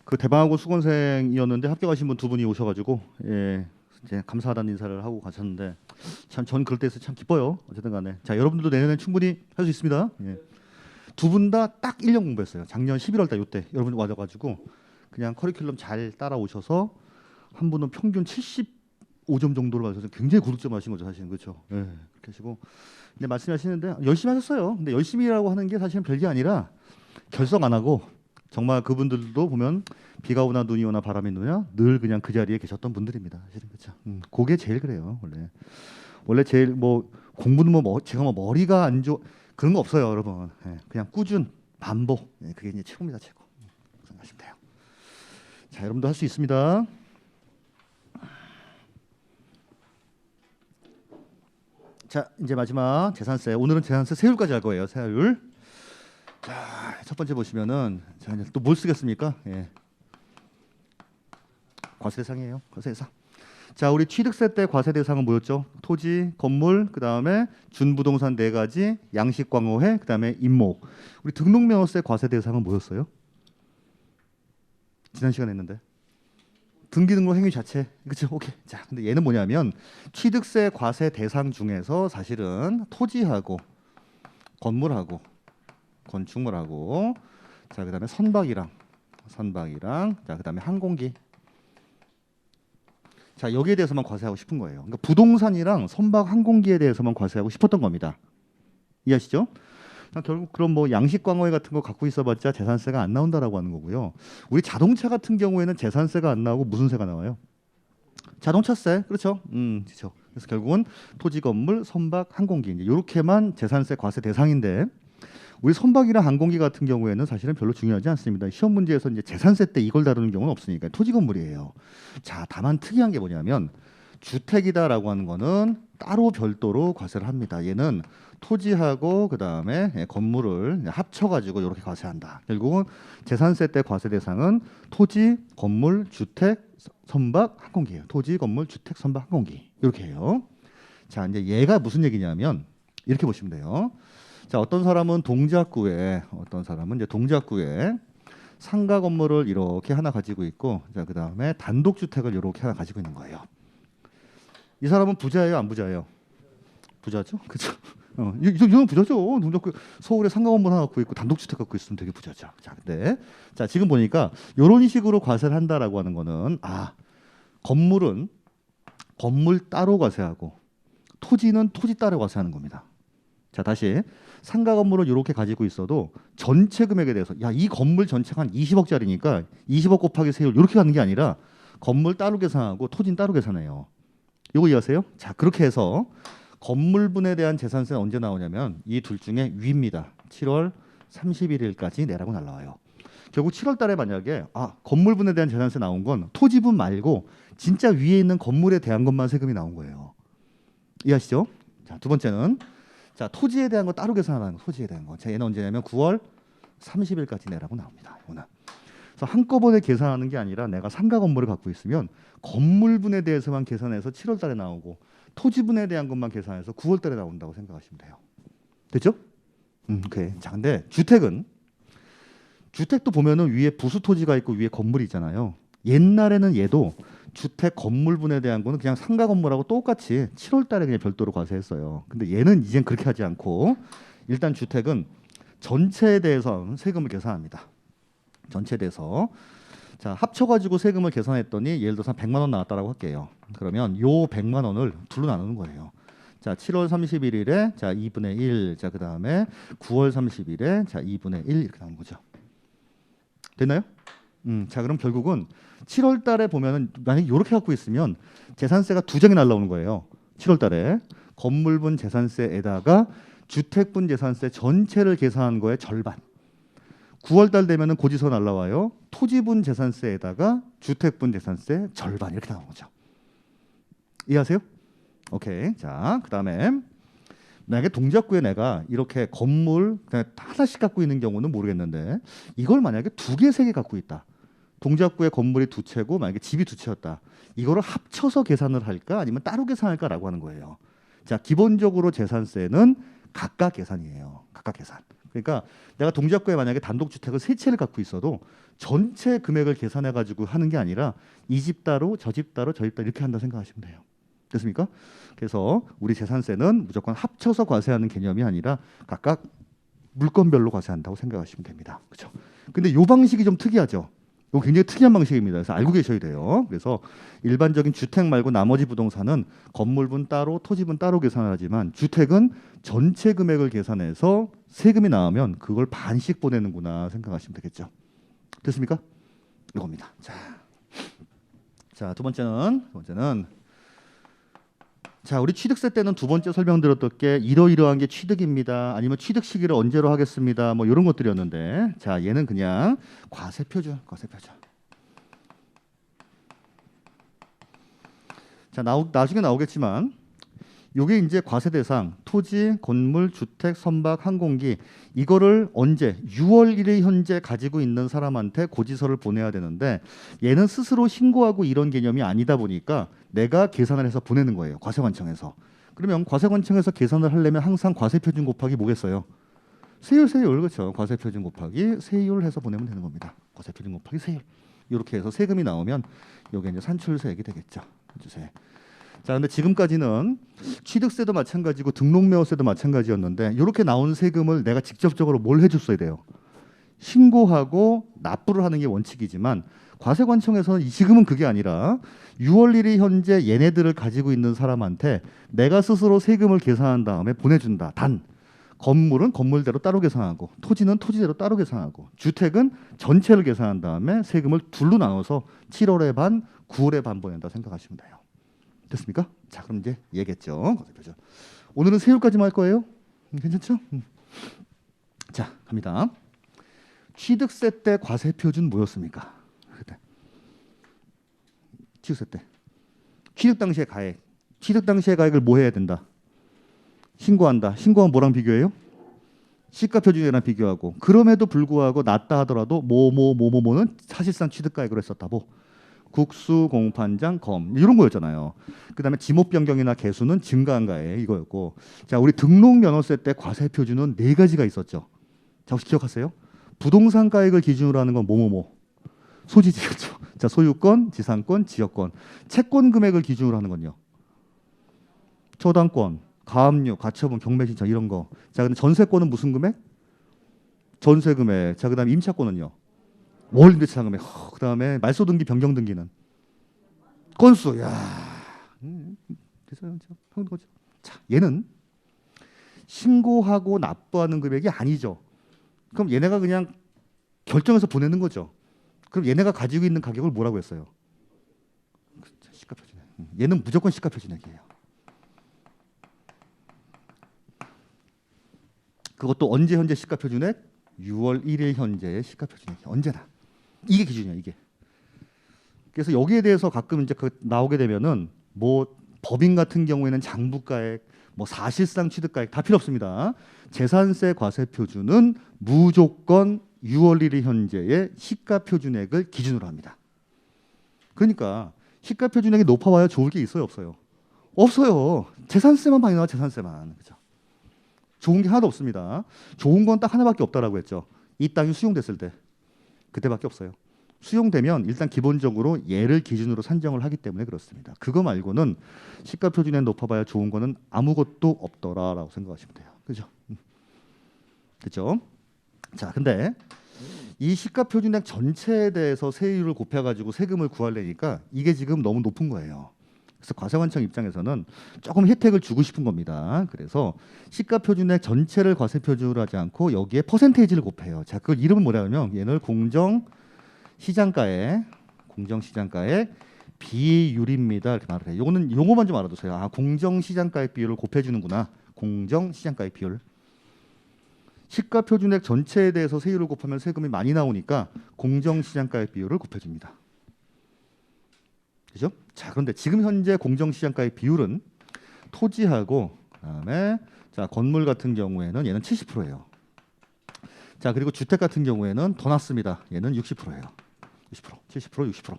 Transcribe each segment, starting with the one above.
그 대방하고 수건생이었는데 합격하신 분 두 분이 오셔가지고 예, 이제 감사하다는 인사를 하고 가셨는데 참 전 그럴 때서 참 기뻐요. 어쨌든 간에 자 여러분들도 내년에 충분히 할 수 있습니다. 예. 두 분 다 딱 1년 공부했어요. 작년 11월 달 요때 여러분 와가지고 그냥 커리큘럼 잘 따라오셔서 한 분은 평균 75점 정도로 가셔서 굉장히 고득점 하신 거죠, 사실은. 그렇죠. 예. 그렇게 하시고 근데 말씀하시는데 열심히 하셨어요. 근데 열심히라고 하는 게 사실은 별게 아니라 결석 안 하고 정말 그분들도 보면 비가 오나 눈이 오나 바람이 누냐 늘 그냥 그 자리에 계셨던 분들입니다. 사실은. 그렇죠. 그게 제일 그래요. 원래 제일 뭐 공부는 제가 뭐 머리가 안 좋 그런 거 없어요, 여러분. 예, 그냥 꾸준 반복. 예, 그게 이제 최고입니다, 최고. 생각하시면 돼요. 자, 여러분도 할 수 있습니다. 자, 이제 마지막 재산세. 오늘은 재산세 세율까지 할 거예요. 세율. 자, 첫 번째 보시면은 자, 이제 또 뭘 쓰겠습니까? 예. 과세 대상이에요. 과세 대상. 자, 우리 취득세 때 과세 대상은 뭐였죠? 토지, 건물, 그다음에 준부동산 네 가지, 양식광어회, 그다음에 임목. 우리 등록명세세 과세 대상은 뭐였어요? 지난 시간에 했는데. 등기등록 행위 자체. 그렇죠? 오케이. 자, 근데 얘는 뭐냐면 취득세 과세 대상 중에서 사실은 토지하고 건물하고 건축물하고 자, 그다음에 선박이랑 자, 그다음에 항공기. 자, 여기에 대해서만 과세하고 싶은 거예요. 그러니까 부동산이랑 선박 항공기에 대해서만 과세하고 싶었던 겁니다. 이해하시죠? 결국 그럼 뭐 양식광어회 같은 거 갖고 있어봤자 재산세가 안 나온다라고 하는 거고요. 우리 자동차 같은 경우에는 재산세가 안 나오고 무슨 세가 나와요? 자동차세, 그렇죠? 그렇죠. 그래서 결국은 토지, 건물, 선박, 항공기 이제 이렇게만 재산세 과세 대상인데 우리 선박이랑 항공기 같은 경우에는 사실은 별로 중요하지 않습니다. 시험 문제에서 이제 재산세 때 이걸 다루는 경우는 없으니까 토지, 건물이에요. 자, 다만 특이한 게 뭐냐면 주택이다라고 하는 거는 따로 별도로 과세를 합니다. 얘는 토지하고 그다음에 건물을 합쳐가지고 이렇게 과세한다. 결국은 재산세 때 과세 대상은 토지, 건물, 주택, 선박, 항공기예요. 토지, 건물, 주택, 선박, 항공기 이렇게 해요. 자, 이제 얘가 무슨 얘기냐면 이렇게 보시면 돼요. 자, 어떤 사람은 동작구에 상가 건물을 이렇게 하나 가지고 있고, 자, 그다음에 단독주택을 이렇게 하나 가지고 있는 거예요. 이 사람은 부자예요, 안 부자예요? 부자죠, 그렇죠? 이건 부자죠. 동작구 서울에 상가 건물 하나 갖고 있고 단독주택 갖고 있으면 되게 부자죠. 자, 근데 자 지금 보니까 이런 식으로 과세를 한다라고 하는 거는 건물은 건물 따로 과세하고 토지는 토지 따로 과세하는 겁니다. 자, 다시 상가 건물을 이렇게 가지고 있어도 전체 금액에 대해서 이 건물 전체가 한 20억짜리니까 20억 곱하기 세율 이렇게 가는 게 아니라 건물 따로 계산하고 토지는 따로 계산해요. 이거 이해하세요? 자, 그렇게 해서 건물분에 대한 재산세는 언제 나오냐면 이 둘 중에 위입니다. 7월 31일까지 내라고 날라와요. 결국 7월 달에 만약에 건물분에 대한 재산세 나온 건 토지분 말고 진짜 위에 있는 건물에 대한 것만 세금이 나온 거예요. 이해하시죠? 자, 두 번째는 자, 토지에 대한 거 따로 계산하는 거, 토지에 대한 거. 자, 얘는 언제냐면 9월 30일까지 내라고 나옵니다. 이거는. 그래서 한꺼번에 계산하는 게 아니라 내가 상가 건물을 갖고 있으면 건물분에 대해서만 계산해서 7월 달에 나오고 토지분에 대한 것만 계산해서 9월 달에 나온다고 생각하시면 돼요. 됐죠? 오케이. 자, 근데 주택도 보면은 위에 부수 토지가 있고 위에 건물이 있잖아요. 옛날에는 얘도 주택 건물분에 대한 거는 그냥 상가 건물하고 똑같이 7월 달에 그냥 별도로 과세했어요. 근데 얘는 이젠 그렇게 하지 않고 일단 주택은 전체에 대해서 세금을 계산합니다. 전체에 대해서 자, 합쳐가지고 세금을 계산했더니 예를 들어서 100만 원 나왔다라고 할게요. 그러면 요 100만 원을 둘로 나누는 거예요. 자, 7월 31일에 자 2분의 1, 자 그다음에 9월 30일에 자 2분의 1 이렇게 나오는 거죠. 됐나요? 자, 그럼 결국은 7월 달에 보면은 만약에 이렇게 갖고 있으면 재산세가 두 장이 날라오는 거예요. 7월 달에 건물분 재산세에다가 주택분 재산세 전체를 계산한 거의 절반. 9월 달 되면은 고지서 날라와요. 토지분 재산세에다가 주택분 재산세 절반 이렇게 나오는 거죠. 이해하세요? 오케이. 자, 그다음에 만약에 동작구에 내가 이렇게 건물 그냥 하나씩 갖고 있는 경우는 모르겠는데 이걸 만약에 두 개, 세 개 갖고 있다. 동작구에 건물이 두 채고 만약에 집이 두 채였다. 이거를 합쳐서 계산을 할까 아니면 따로 계산할까라고 하는 거예요. 자, 기본적으로 재산세는 각각 계산이에요. 각각 계산. 그러니까 내가 동작구에 만약에 단독주택을 세 채를 갖고 있어도 전체 금액을 계산해 가지고 하는 게 아니라 이 집 따로 저 집 따로 저 집 따로 이렇게 한다 생각하시면 돼요. 됐습니까? 그래서 우리 재산세는 무조건 합쳐서 과세하는 개념이 아니라 각각 물건별로 과세한다고 생각하시면 됩니다. 그렇죠? 근데 이 방식이 좀 특이하죠. 이거 굉장히 특이한 방식입니다. 그래서 알고 계셔야 돼요. 그래서 일반적인 주택 말고 나머지 부동산은 건물분 따로 토지분 따로 계산을 하지만 주택은 전체 금액을 계산해서 세금이 나오면 그걸 반씩 보내는구나 생각하시면 되겠죠. 됐습니까? 이겁니다. 자, 두 번째는 자, 우리 취득세 때는 두 번째 설명드렸던 게 이러이러한 게 취득입니다. 아니면 취득 시기를 언제로 하겠습니다. 뭐 이런 것들이었는데, 자, 얘는 그냥 과세 표준. 자, 나중에 나오겠지만, 요게 이제 과세 대상 토지, 건물, 주택, 선박, 항공기 이거를 언제 6월 1일 현재 가지고 있는 사람한테 고지서를 보내야 되는데 얘는 스스로 신고하고 이런 개념이 아니다 보니까 내가 계산을 해서 보내는 거예요. 과세관청에서. 그러면 과세관청에서 계산을 하려면 항상 과세표준 곱하기 뭐겠어요? 세율 그렇죠. 과세표준 곱하기 세율 해서 보내면 되는 겁니다. 과세표준 곱하기 세율. 이렇게 해서 세금이 나오면 요게 이제 산출세액이 되겠죠. 주세. 자, 근데 지금까지는 취득세도 마찬가지고 등록매호세도 마찬가지였는데 이렇게 나온 세금을 내가 직접적으로 뭘 해줬어야 돼요? 신고하고 납부를 하는 게 원칙이지만 과세관청에서는 지금은 그게 아니라 6월 1일 현재 얘네들을 가지고 있는 사람한테 내가 스스로 세금을 계산한 다음에 보내준다. 단 건물은 건물대로 따로 계산하고 토지는 토지대로 따로 계산하고 주택은 전체를 계산한 다음에 세금을 둘로 나눠서 7월에 반, 9월에 반 보낸다 생각하시면 돼요. 됐습니까? 자, 그럼 이제 얘기했죠. 오늘은 세율까지만 할 거예요. 괜찮죠? 자, 갑니다. 취득세 때 과세 표준 뭐였습니까? 그때 취득세 때 취득 당시의 가액. 취득 당시의 가액을 뭐 해야 된다? 신고한다. 신고하면 뭐랑 비교해요? 시가 표준이랑 비교하고. 그럼에도 불구하고 낮다 하더라도 뭐는 사실상 취득가액으로 했었다고. 국수, 공판장, 검 이런 거였잖아요. 그다음에 지목 변경이나 개수는 증가한 가액 이거였고. 자, 우리 등록 면허세 때 과세 표준은 네 가지가 있었죠. 자, 혹시 기억하세요? 부동산 가액을 기준으로 하는 건 소지지였죠. 자, 소유권, 지상권, 지역권. 채권 금액을 기준으로 하는 건요. 초당권, 가압류, 가처분, 경매신청 이런 거. 자, 근데 전세권은 무슨 금액? 전세 금액. 자, 그다음에 임차권은요. 월 임대차 금액. 그다음에 말소 등기, 변경 등기는 건수. 야, 평균 거죠. 자, 얘는 신고하고 납부하는 금액이 아니죠. 그럼 얘네가 그냥 결정해서 보내는 거죠. 그럼 얘네가 가지고 있는 가격을 뭐라고 했어요? 시가 표준액. 얘는 무조건 시가 표준액이에요. 그것도 언제 현재 시가 표준액? 6월 1일 현재의 시가 표준액. 언제나. 이게 기준이야, 이게. 그래서 여기에 대해서 가끔 이제 나오게 되면은 뭐 법인 같은 경우에는 장부가액, 뭐 사실상 취득가액 다 필요 없습니다. 재산세 과세 표준은 무조건 6월 1일 현재의 시가 표준액을 기준으로 합니다. 그러니까 시가 표준액이 높아봐야 좋을 게 있어요, 없어요? 없어요. 재산세만 많이 나와, 재산세만. 그죠? 좋은 게 하나도 없습니다. 좋은 건 딱 하나밖에 없다라고 했죠. 이 땅이 수용됐을 때. 그때밖에 없어요. 수용되면 일단 기본적으로 얘를 기준으로 산정을 하기 때문에 그렇습니다. 그거 말고는 시가 표준에 높아봐야 좋은 거는 아무것도 없더라라고 생각하시면 돼요. 그죠? 그죠? 자, 근데 이 시가 표준액 전체에 대해서 세율을 곱해가지고 세금을 구하려니까 이게 지금 너무 높은 거예요. 그래서 과세관청 입장에서는 조금 혜택을 주고 싶은 겁니다. 그래서 시가 표준액 전체를 과세 표준으로 하지 않고 여기에 퍼센테이지를 곱해요. 자, 그 이름은 뭐냐면 얘는 공정시장가액 비율입니다. 이렇게 말을 해요. 요거는 용어만 좀 알아두세요. 아, 공정시장가액 비율을 곱해주는구나. 공정시장가액 비율. 시가 표준액 전체에 대해서 세율을 곱하면 세금이 많이 나오니까 공정시장가액 비율을 곱해줍니다. 그죠? 자, 그런데 지금 현재 공정시장가액 비율은 토지하고 그다음에 자, 건물 같은 경우에는 얘는 70%예요. 자, 그리고 주택 같은 경우에는 더 낮습니다. 얘는 60%예요. 60%, 70%, 60%.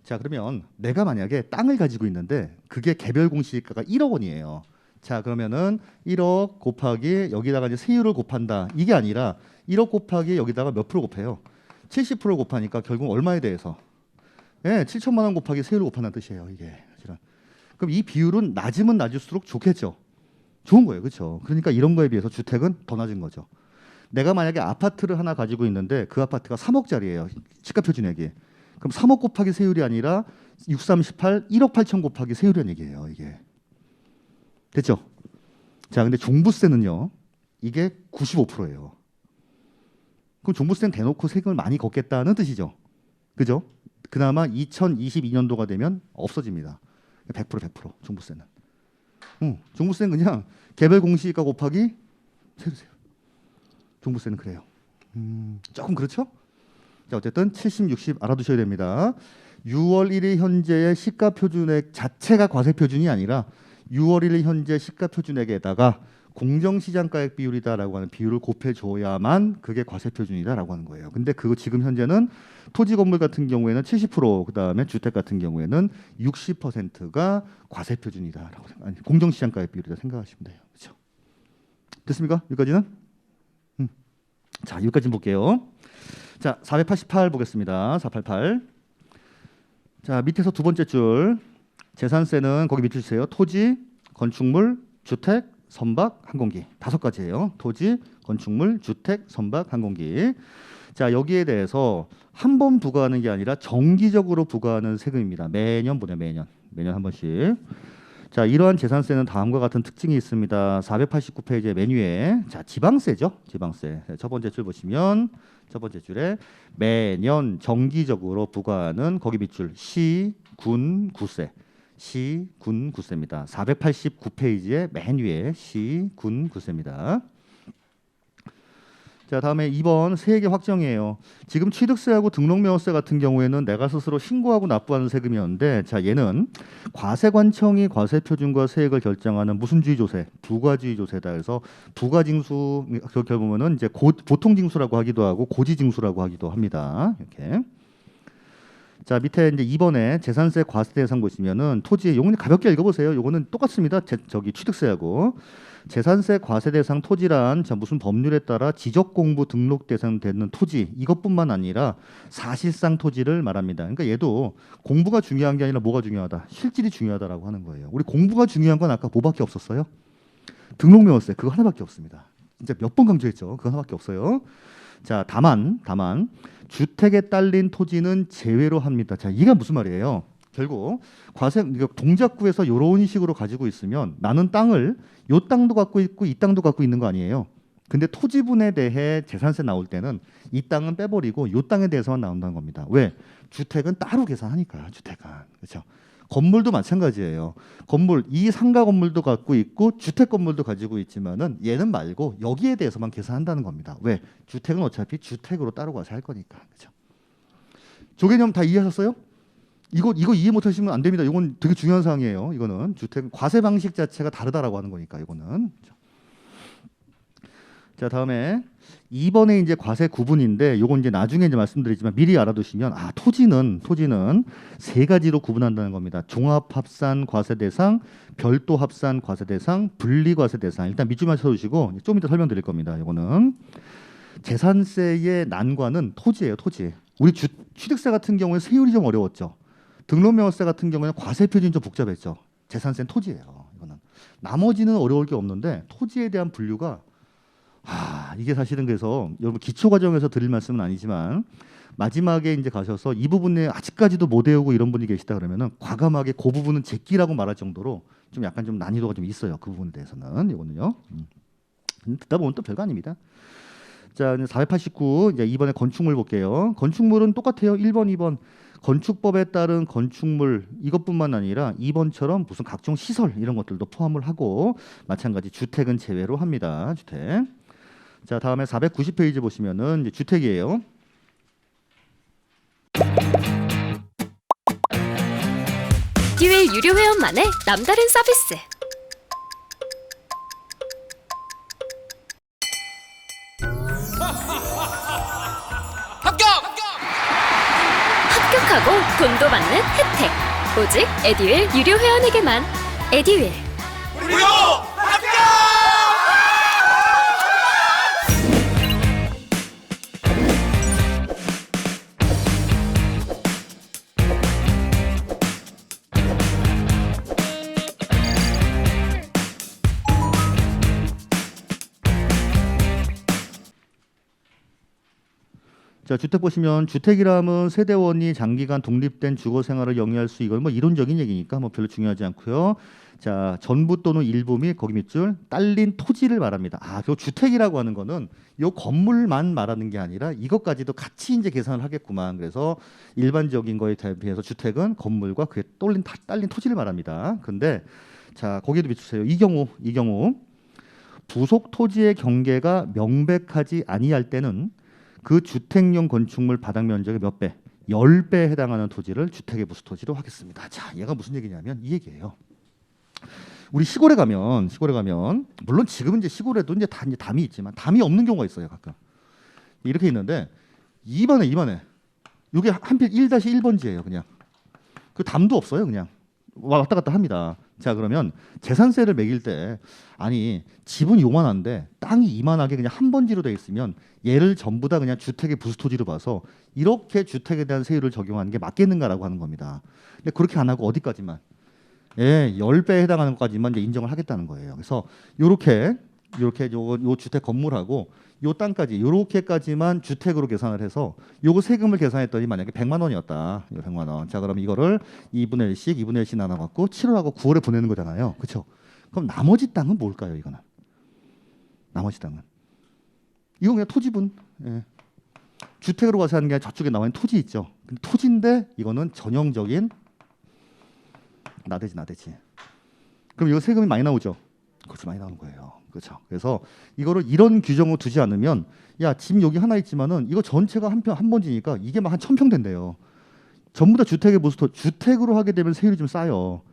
자, 그러면 내가 만약에 땅을 가지고 있는데 그게 개별 공시지가가 1억 원이에요. 자, 그러면은 1억 곱하기 여기다가 이제 세율을 곱한다. 이게 아니라 1억 곱하기 여기다가 몇 프로 곱해요? 70% 곱하니까 결국 얼마에 대해서? 예, 7천만 원 곱하기 세율을 곱한다는 뜻이에요, 이게. 그럼 이 비율은 낮으면 낮을수록 좋겠죠. 좋은 거예요, 그렇죠? 그러니까 이런 거에 비해서 주택은 더 낮은 거죠. 내가 만약에 아파트를 하나 가지고 있는데 그 아파트가 3억짜리예요. 시가 표준액이. 그럼 3억 곱하기 세율이 아니라 6, 3, 18, 1억 8천 곱하기 세율이라는 얘기예요, 이게. 됐죠? 자, 근데 종부세는요. 이게 95%예요. 그럼 종부세는 대놓고 세금을 많이 걷겠다는 뜻이죠. 그죠? 그나마 2022년도가 되면 없어집니다. 100% 종부세는. 종부세는 그냥 개별 공시지가 곱하기 세율이세요. 종부세는 그래요. 조금 그렇죠? 자, 어쨌든 70, 60 알아두셔야 됩니다. 6월 1일 현재의 시가 표준액 자체가 과세 표준이 아니라 6월 1일 현재 시가 표준액에다가 공정시장가액 비율이다라고 하는 비율을 곱해줘야만 그게 과세 표준이다라고 하는 거예요. 근데 그거 지금 현재는 토지 건물 같은 경우에는 70%, 그다음에 주택 같은 경우에는 60%가 과세 표준이다라고 아니 공정시장가액 비율이다 생각하시면 돼요. 그렇죠? 됐습니까? 여기까지는? 자, 여기까지 볼게요. 자, 488 보겠습니다. 488. 자, 밑에서 두 번째 줄 재산세는 거기 밑줄 주세요. 토지, 건축물, 주택, 선박, 항공기 5가지예요. 토지, 건축물, 주택, 선박, 항공기. 자, 여기에 대해서 한 번 부과하는 게 아니라 정기적으로 부과하는 세금입니다. 매년 보내 매년 한 번씩. 자, 이러한 재산세는 다음과 같은 특징이 있습니다. 489페이지의 메뉴에 자, 지방세죠. 지방세. 첫 번째 줄 보시면 첫 번째 줄에 매년 정기적으로 부과하는 거기 밑줄 시, 군, 구세. 시, 군, 구세입니다. 489페이지의 맨 위에 시, 군, 구세입니다. 자, 다음에 2번 세액의 확정이에요. 지금 취득세하고 등록명세 같은 경우에는 내가 스스로 신고하고 납부하는 세금이었는데, 자, 얘는 과세관청이 과세표준과 세액을 결정하는 무슨 주의조세? 부과주의조세다. 그래서 부과징수 그렇게 보면은 이제 보통징수라고 하기도 하고 고지징수라고 하기도 합니다. 이렇게. 자, 밑에 이제 2번에 재산세 과세 대상 보시면은 토지 요거는 가볍게 읽어보세요. 요거는 똑같습니다. 저기 취득세하고 재산세 과세 대상 토지란 자 무슨 법률에 따라 지적 공부 등록 대상 되는 토지 이것뿐만 아니라 사실상 토지를 말합니다. 그러니까 얘도 공부가 중요한 게 아니라 뭐가 중요하다? 실질이 중요하다라고 하는 거예요. 우리 공부가 중요한 건 아까 뭐밖에 없었어요? 등록명세 그거 하나밖에 없습니다. 진짜 몇 번 강조했죠. 그거 하나밖에 없어요. 자, 다만 주택에 딸린 토지는 제외로 합니다. 자, 이게 무슨 말이에요? 결국 과세 동작구에서 이런 식으로 가지고 있으면 나는 땅을 요 땅도 갖고 있고 이 땅도 갖고 있는 거 아니에요. 근데 토지분에 대해 재산세 나올 때는 이 땅은 빼버리고 요 땅에 대해서만 나온다는 겁니다. 왜? 주택은 따로 계산하니까 주택은 그렇죠. 건물도 마찬가지예요. 건물 이 상가 건물도 갖고 있고 주택 건물도 가지고 있지만은 얘는 말고 여기에 대해서만 계산한다는 겁니다. 왜? 주택은 어차피 주택으로 따로 가서 할 거니까. 그렇죠? 조개념 다 이해하셨어요? 이거 이해 못하시면 안 됩니다. 이건 되게 중요한 사항이에요. 이거는 주택 과세 방식 자체가 다르다라고 하는 거니까 이거는. 자, 다음에 2번에 이제 과세 구분인데 요건 이제 나중에 이제 말씀드리지만 미리 알아두시면 토지는 세 가지로 구분한다는 겁니다. 종합 합산 과세 대상, 별도 합산 과세 대상, 분리 과세 대상. 일단 밑줄만 쳐주시고 좀 이따 설명드릴 겁니다. 요거는 재산세의 난관은 토지예요, 토지. 우리 취득세 같은 경우에 세율이 좀 어려웠죠. 등록명세 같은 경우에는 과세 표준이 좀 복잡했죠. 재산세는 토지예요. 이거는 나머지는 어려울 게 없는데 토지에 대한 분류가 이게 사실은 그래서 여러분 기초 과정에서 드릴 말씀은 아니지만 마지막에 이제 가셔서 이 부분에 아직까지도 못 외우고 이런 분이 계시다 그러면은 과감하게 그 부분은 제끼라고 말할 정도로 좀 약간 좀 난이도가 좀 있어요. 그 부분에 대해서는 이거는요. 듣다 보면 또 별거 아닙니다. 자, 489 이제 이번에 건축물 볼게요. 건축물은 똑같아요. 1번, 2번. 건축법에 따른 건축물 이것뿐만 아니라 2번처럼 무슨 각종 시설 이런 것들도 포함을 하고 마찬가지 주택은 제외로 합니다. 주택. 자, 다음에 490페이지 보시면은 이제 주택이에요. 듀얼 유료 회원만의 남다른 서비스. 행복하고 돈도 받는 혜택. 오직 에듀윌 유료 회원에게만. 에듀윌. 무료 합격! 자, 주택 보시면 주택이라면 세대원이 장기간 독립된 주거 생활을 영위할 수 이건 뭐 이론적인 얘기니까 뭐 별로 중요하지 않고요. 자, 전부 또는 일부 및 거기 밑줄 딸린 토지를 말합니다. 아, 그 주택이라고 하는 거는 요 건물만 말하는 게 아니라 이것까지도 같이 이제 계산을 하겠구만. 그래서 일반적인 거에 대비해서 주택은 건물과 그에 딸린 토지를 말합니다. 근데 자, 거기도 비추세요. 이 경우 부속 토지의 경계가 명백하지 아니할 때는 그 주택용 건축물 바닥 면적의 몇 배? 10배에 해당하는 토지를 주택의 부수 토지로 하겠습니다. 자, 얘가 무슨 얘기냐면 이 얘기예요. 우리 시골에 가면 물론 지금은 이제 시골에도 이제 담이 있지만 담이 없는 경우가 있어요, 가끔. 이렇게 있는데 2번에 이게 한필 1-1번지예요, 그냥. 그 담도 없어요, 그냥. 왔다 갔다 합니다. 자, 그러면 재산세를 매길 때 아니 집은 요만한데 땅이 이만하게 그냥 한 번지로 돼 있으면 얘를 전부 다 그냥 주택의 부수 토지로 봐서 이렇게 주택에 대한 세율을 적용하는 게 맞겠는가라고 하는 겁니다. 근데 그렇게 안 하고 어디까지만 10배에 해당하는 것까지만 이제 인정을 하겠다는 거예요. 그래서 요렇게 요 주택 건물하고 요 땅까지 요렇게까지만 주택으로 계산을 해서 요거 세금을 계산했더니 만약에 100만 원이었다. 100만 원. 자, 그럼 이거를 2분의 1씩 나눠 갖고 7월하고 9월에 보내는 거잖아요. 그렇죠? 그럼 나머지 땅은 뭘까요, 이거는? 나머지 땅은 이건 그냥 토지분. 주택으로 가서 하는 게 아니라 저쪽에 나와 있는 토지 있죠. 근데 토지인데 이거는 전형적인 나대지. 그럼 이거 세금이 많이 나오죠. 그렇죠, 많이 나오는 거예요. 그렇죠. 그래서 이거를 이런 규정을 두지 않으면 야, 집 여기 하나 있지만은 이거 전체가 한 번지니까 이게 막 한 1000평 된대요. 전부 다 주택의 부수 주택으로 하게 되면 세율이 좀 싸요.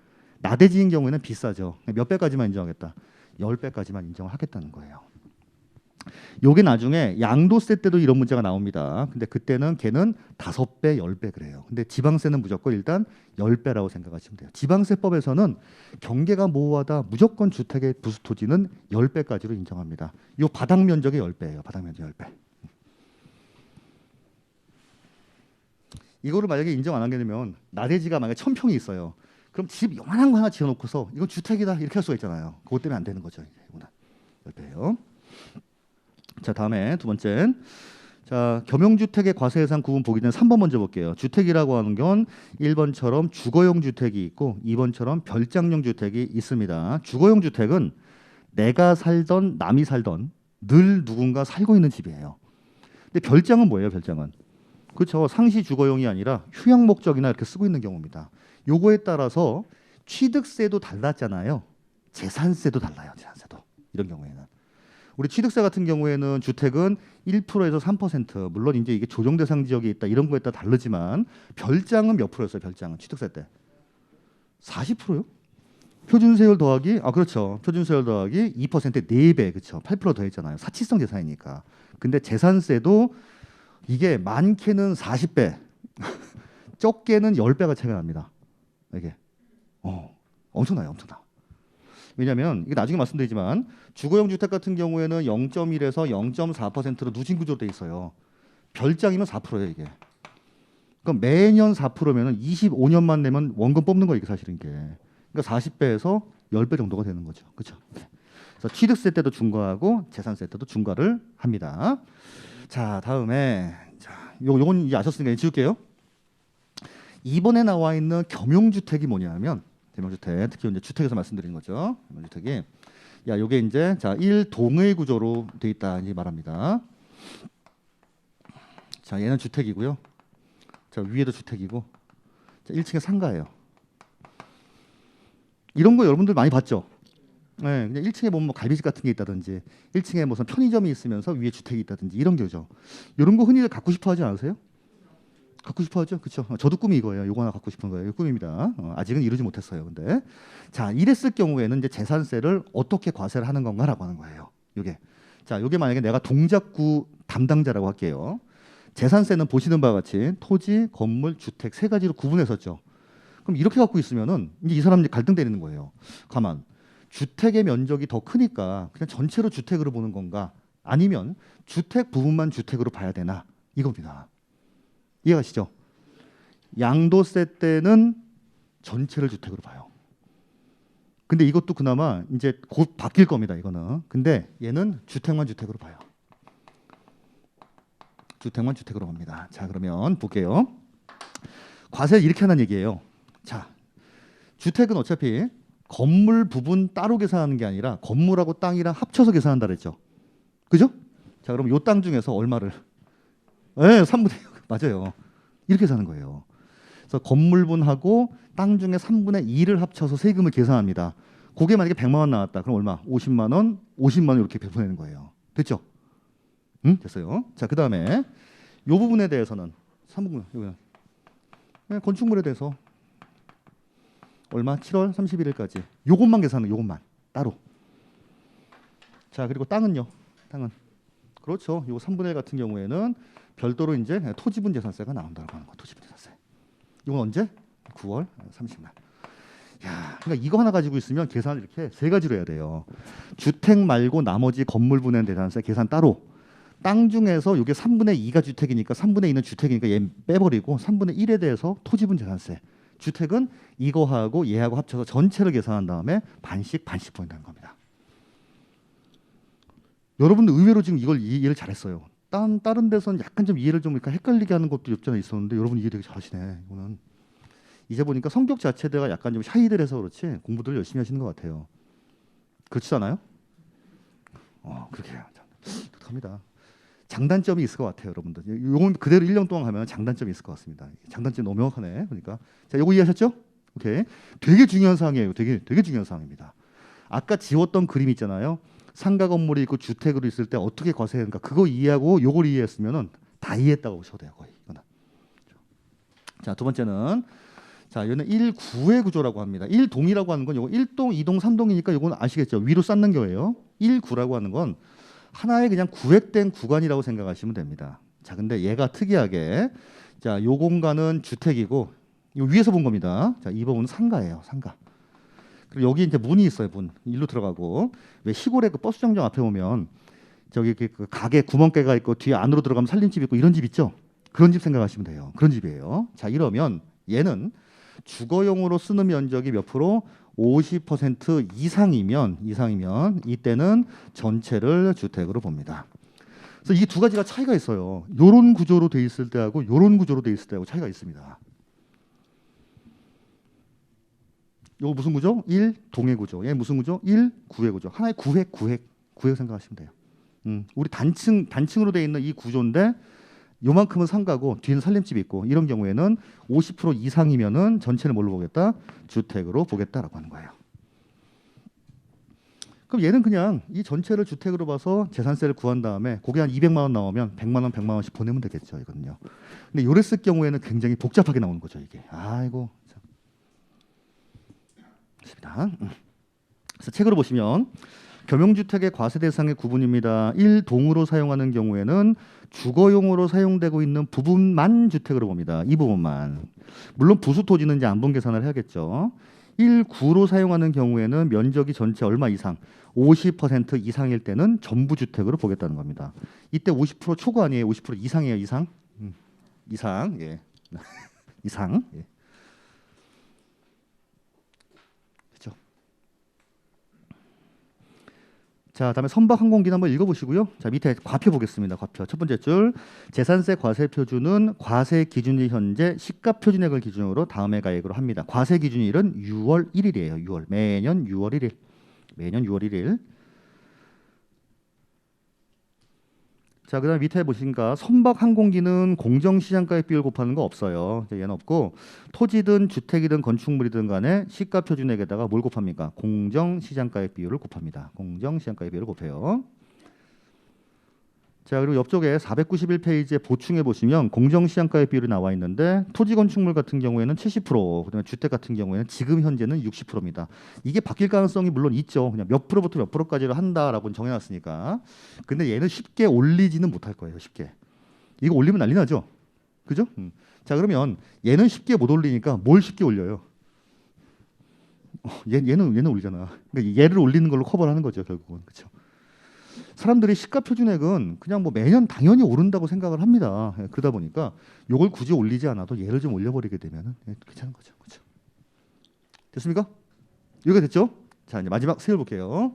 나대지인 경우에는 비싸죠. 몇 배까지만 인정하겠다. 10배까지만 인정을 하겠다는 거예요. 요게 나중에 양도세 때도 이런 문제가 나옵니다. 근데 그때는 걔는 5배, 10배 그래요. 근데 지방세는 무조건 일단 10배라고 생각하시면 돼요. 지방세법에서는 경계가 모호하다 무조건 주택의 부수 토지는 10배까지로 인정합니다. 요 바닥 면적의 10배예요. 바닥 면적 10배. 이거를 만약에 인정 안 하게 되면 나대지가 만약에 1000평이 있어요. 그럼 집 요만한 거 하나 지어놓고서 이건 주택이다 이렇게 할 수가 있잖아요. 그것 때문에 안 되는 거죠. 이거는 10배예요. 자, 다음에 두 번째. 자, 겸용주택의 과세예산 구분 보기 전에 3번 먼저 볼게요. 주택이라고 하는 건 1번처럼 주거용 주택이 있고 2번처럼 별장용 주택이 있습니다. 주거용 주택은 내가 살던 남이 살던 늘 누군가 살고 있는 집이에요. 근데 별장은 뭐예요, 별장은? 그렇죠. 상시 주거용이 아니라 휴양 목적이나 이렇게 쓰고 있는 경우입니다. 요거에 따라서 취득세도 달랐잖아요. 재산세도 달라요, 재산세도. 이런 경우에는. 우리 취득세 같은 경우에는 주택은 1%에서 3%, 물론 이제 이게 조정 대상 지역이 있다 이런 거에 따라 다르지만 별장은 몇 프로였어요? 별장은 취득세 때 40%요? 표준세율 더하기 그렇죠. 표준세율 더하기 2%의 4배 그렇죠. 8% 더했잖아요. 사치성 재산이니까. 근데 재산세도 이게 많게는 40배, 적게는 10배가 차이가 납니다. 이게 엄청나요, 엄청나. 왜냐하면 이게 나중에 말씀드리지만 주거용 주택 같은 경우에는 0.1에서 0.4%로 누진 구조로 돼 있어요. 별장이면 4%예요 이게. 그럼 매년 4%면은 25년만 내면 원금 뽑는 거예요 이게 사실은 이게. 그러니까 40배에서 10배 정도가 되는 거죠. 그렇죠? 그래서 취득세 때도 중과하고 재산세 때도 중과를 합니다. 자, 다음에 요건 이제 아셨으니까 이제 지울게요. 이번에 나와 있는 겸용주택이 뭐냐면 겸용주택, 특히 이제 주택에서 말씀드리는 거죠. 겸용주택이 요게 이제 1동의 구조로 돼 있다 이 말합니다. 자, 얘는 주택이고요. 자, 위에도 주택이고, 자, 1층에 상가예요. 이런 거 여러분들 많이 봤죠? 네, 그냥 1층에 보면 뭐 갈비집 같은 게 있다든지, 1층에 무슨 편의점이 있으면서 위에 주택이 있다든지 이런 거죠. 이런 거 흔히들 갖고 싶어 하지 않으세요? 갖고 싶어 하죠? 그렇죠? 저도 꿈이 이거예요. 요거 하나 갖고 싶은 거예요. 이거 꿈입니다. 아직은 이루지 못했어요. 근데 자, 이랬을 경우에는 이제 재산세를 어떻게 과세를 하는 건가라고 하는 거예요. 요게. 자, 요게 만약에 내가 동작구 담당자라고 할게요. 재산세는 보시는 바와 같이 토지, 건물, 주택 세 가지로 구분했었죠. 그럼 이렇게 갖고 있으면은 이제 이 사람들이 갈등 때리는 거예요. 가만. 주택의 면적이 더 크니까 그냥 전체로 주택으로 보는 건가? 아니면 주택 부분만 주택으로 봐야 되나? 이겁니다. 이해가시죠? 양도세 때는 전체를 주택으로 봐요. 근데 이것도 그나마 이제 곧 바뀔 겁니다. 이거는. 근데 얘는 주택만 주택으로 봐요. 주택만 주택으로 봅니다. 자, 그러면 볼게요. 과세를 이렇게 하는 얘기예요. 자, 주택은 어차피 건물 부분 따로 계산하는 게 아니라 건물하고 땅이랑 합쳐서 계산한다 그랬죠. 그죠? 자, 그럼 요 땅 중에서 얼마를? 네, 3분의 1. 맞아요. 이렇게 사는 거예요. 그래서 건물분하고 땅 중에 3분의 2를 합쳐서 세금을 계산합니다. 그게 만약에 100만 원 나왔다. 그럼 얼마? 50만 원, 50만 원 이렇게 배분하는 거예요. 됐죠? 응? 됐어요. 자, 그다음에 요 부분에 대해서는 3분 건축물에 대해서 얼마? 7월 31일까지. 요것만 계산은 요것만 따로. 자, 그리고 땅은요. 땅은 그렇죠. 요 3분의 1 같은 경우에는 별도로 이제 토지분 재산세가 나온다고 하는 거. 토지분 재산세. 이건 언제? 9월 30일. 야, 그러니까 이거 하나 가지고 있으면 계산을 이렇게 세 가지로 해야 돼요. 주택 말고 나머지 건물 분해 재산세 계산 따로. 땅 중에서 이게 3분의 2가 주택이니까 3분의 2는 주택이니까 얘 빼버리고 3분의 1에 대해서 토지분 재산세. 주택은 이거하고 얘하고 합쳐서 전체를 계산한 다음에 반씩 보인다는 겁니다. 여러분들 의외로 지금 이걸 이해를 잘했어요. 다른 데서는 약간 좀 이해를 좀 그러니까 헷갈리게 하는 것도 없지 않아 있었는데 여러분 이해 되게 잘하시네. 이거는 이제 보니까 성격 자체가 약간 좀 샤이들해서 그렇지 공부들 열심히 하시는 것 같아요. 그렇지 않아요? 그렇게 해요. 독특합니다. 장단점이 있을 것 같아요, 여러분들. 요건 그대로 1년 동안 하면 장단점이 있을 것 같습니다. 장단점이 너무 명확하네. 그러니까 자, 요거 이해하셨죠? 오케이. 되게 중요한 사항이에요. 되게 중요한 사항입니다. 아까 지웠던 그림 있잖아요. 상가 건물이 있고 주택으로 있을 때 어떻게 과세하는가 그거 이해하고 요걸 이해했으면은 다 이해했다고 보셔도 돼요, 거의. 이거는. 자, 두 번째는 자, 얘는 1구의 구조라고 합니다. 1동이라고 하는 건 요거 1동, 2동, 3동이니까 요건 아시겠죠? 위로 쌓는 거예요. 1구라고 하는 건 하나의 그냥 구획된 구간이라고 생각하시면 됩니다. 자, 근데 얘가 특이하게 자, 요 공간은 주택이고 요 위에서 본 겁니다. 자, 이 부분은 상가예요, 상가. 그리고 여기 이제 문이 있어요, 문. 일로 들어가고 왜 시골에 그 버스 정류장 앞에 보면 저기 그 가게 구멍깨가 있고 뒤에 안으로 들어가면 살림집 있고 이런 집 있죠? 그런 집 생각하시면 돼요. 그런 집이에요. 자, 이러면 얘는 주거용으로 쓰는 면적이 몇 프로? 50% 이상이면 이때는 전체를 주택으로 봅니다. 그래서 이 두 가지가 차이가 있어요. 요런 구조로 돼 있을 때하고 요런 구조로 돼 있을 때하고 차이가 있습니다. 요거 무슨 구조? 1동의 구조. 얘 무슨 구조? 1구의 구조. 하나의 구획 생각하시면 돼요. 우리 단층으로 돼 있는 이 구조인데 요만큼은 상가고 뒤에는 살림집이 있고 이런 경우에는 50% 이상이면은 전체를 뭘로 보겠다? 주택으로 보겠다라고 하는 거예요. 그럼 얘는 그냥 이 전체를 주택으로 봐서 재산세를 구한 다음에 그게 한 200만 원 나오면 100만 원, 100만 원씩 보내면 되겠죠, 이거는요. 근데 요랬을 경우에는 굉장히 복잡하게 나오는 거죠, 이게. 아이고. 자. 그래서 책으로 보시면 겸용주택의 과세 대상의 구분입니다. 1동으로 사용하는 경우에는 주거용으로 사용되고 있는 부분만 주택으로 봅니다. 이 부분만. 물론 부수 토지는 이제 안분 계산을 해야겠죠. 1구로 사용하는 경우에는 면적이 전체 얼마 이상, 50% 이상일 때는 전부 주택으로 보겠다는 겁니다. 이때 50% 초과 아니에요. 50% 이상이에요. 이상. 이상. 예. 이상. 예. 자, 다음에 선박 항공기는 한번 읽어보시고요. 자, 밑에 과표 보겠습니다. 과표 첫 번째 줄 재산세 과세 표준은 과세 기준일 현재 시가 표준액을 기준으로 다음의 가액으로 합니다. 과세 기준일은 6월 1일이에요. 6월 매년 6월 1일. 매년 6월 1일. 자, 그다음에 밑에 보시니까 선박 항공기는 공정시장가액 비율 곱하는 거 없어요. 얘는 없고 토지든 주택이든 건축물이든 간에 시가 표준액에다가 뭘 곱합니까? 공정시장가액 비율을 곱합니다. 공정시장가액 비율을 곱해요. 자, 그리고 옆쪽에 491페이지에 보충해 보시면 공정시장가액 비율이 나와 있는데 토지 건축물 같은 경우에는 70%, 그다음에 주택 같은 경우에는 지금 현재는 60%입니다. 이게 바뀔 가능성이 물론 있죠. 그냥 몇 프로부터 몇 프로까지를 한다라고 정해놨으니까. 근데 얘는 쉽게 올리지는 못할 거예요. 쉽게. 이거 올리면 난리 나죠. 그죠? 자 그러면 얘는 쉽게 못 올리니까 뭘 쉽게 올려요? 얘는 올리잖아. 그러니까 얘를 올리는 걸로 커버를 하는 거죠 결국은. 그렇죠? 사람들이 시가 표준액은 그냥 뭐 매년 당연히 오른다고 생각을 합니다. 그러다 보니까 요걸 굳이 올리지 않아도 얘를 좀 올려버리게 되면 괜찮은 거죠. 그렇죠? 됐습니까? 여기가 됐죠? 자 이제 마지막 세율 볼게요.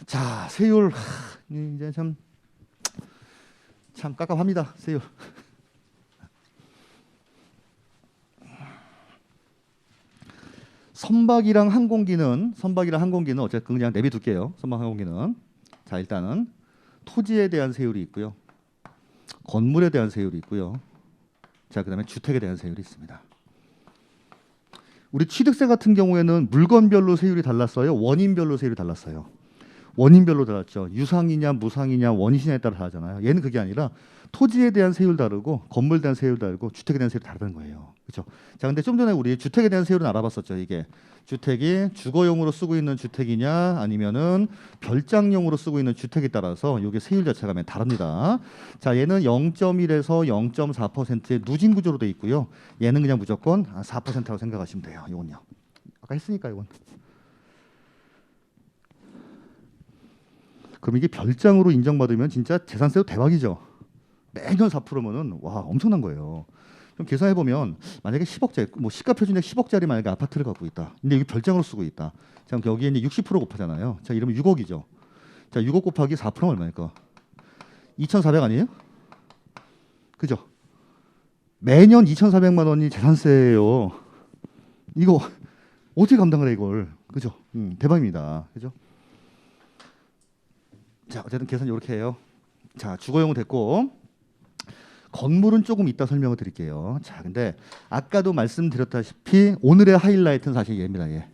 자 세율 이제 참 깝깝합니다. 세율. 선박이랑 항공기는 어쨌든 그냥 내비둘게요. 선박 항공기는 자 일단은 토지에 대한 세율이 있고요. 건물에 대한 세율이 있고요. 자 그다음에 주택에 대한 세율이 있습니다. 우리 취득세 같은 경우에는 물건별로 세율이 달랐어요. 원인별로 세율이 달랐어요. 원인별로 달랐죠. 유상이냐 무상이냐 원이시냐에 따라 다르잖아요. 얘는 그게 아니라 토지에 대한 세율 다르고 건물에 대한 세율 다르고 주택에 대한 세율 다르다는 거예요. 그렇죠? 자, 근데 좀 전에 우리 주택에 대한 세율은 알아봤었죠. 이게 주택이 주거용으로 쓰고 있는 주택이냐 아니면은 별장용으로 쓰고 있는 주택에 따라서 이게 세율 자체가 다릅니다. 자, 얘는 0.1에서 0.4%의 누진 구조로 돼 있고요. 얘는 그냥 무조건 4%라고 생각하시면 돼요. 이건요. 아까 했으니까 이건. 그럼 이게 별장으로 인정받으면 진짜 재산세도 대박이죠. 매년 4%면은 와 엄청난 거예요. 좀 계산해 보면 만약에 10억짜리 뭐 시가 표준액 10억짜리 만약에 아파트를 갖고 있다. 근데 이게 별장으로 쓰고 있다. 자 그럼 여기에 이제 60% 곱하잖아요. 자 이러면 6억이죠. 자 6억 곱하기 4%는 얼마일까? 2,400 아니에요? 그죠? 매년 2,400만 원이 재산세예요. 이거 어떻게 감당을 해 이걸? 그죠? 대박입니다. 그죠? 자 어쨌든 계산 이렇게 해요. 자 주거용은 됐고 건물은 조금 이따 설명을 드릴게요. 자 근데 아까도 말씀드렸다시피 오늘의 하이라이트는 사실 얘입니다. 얘.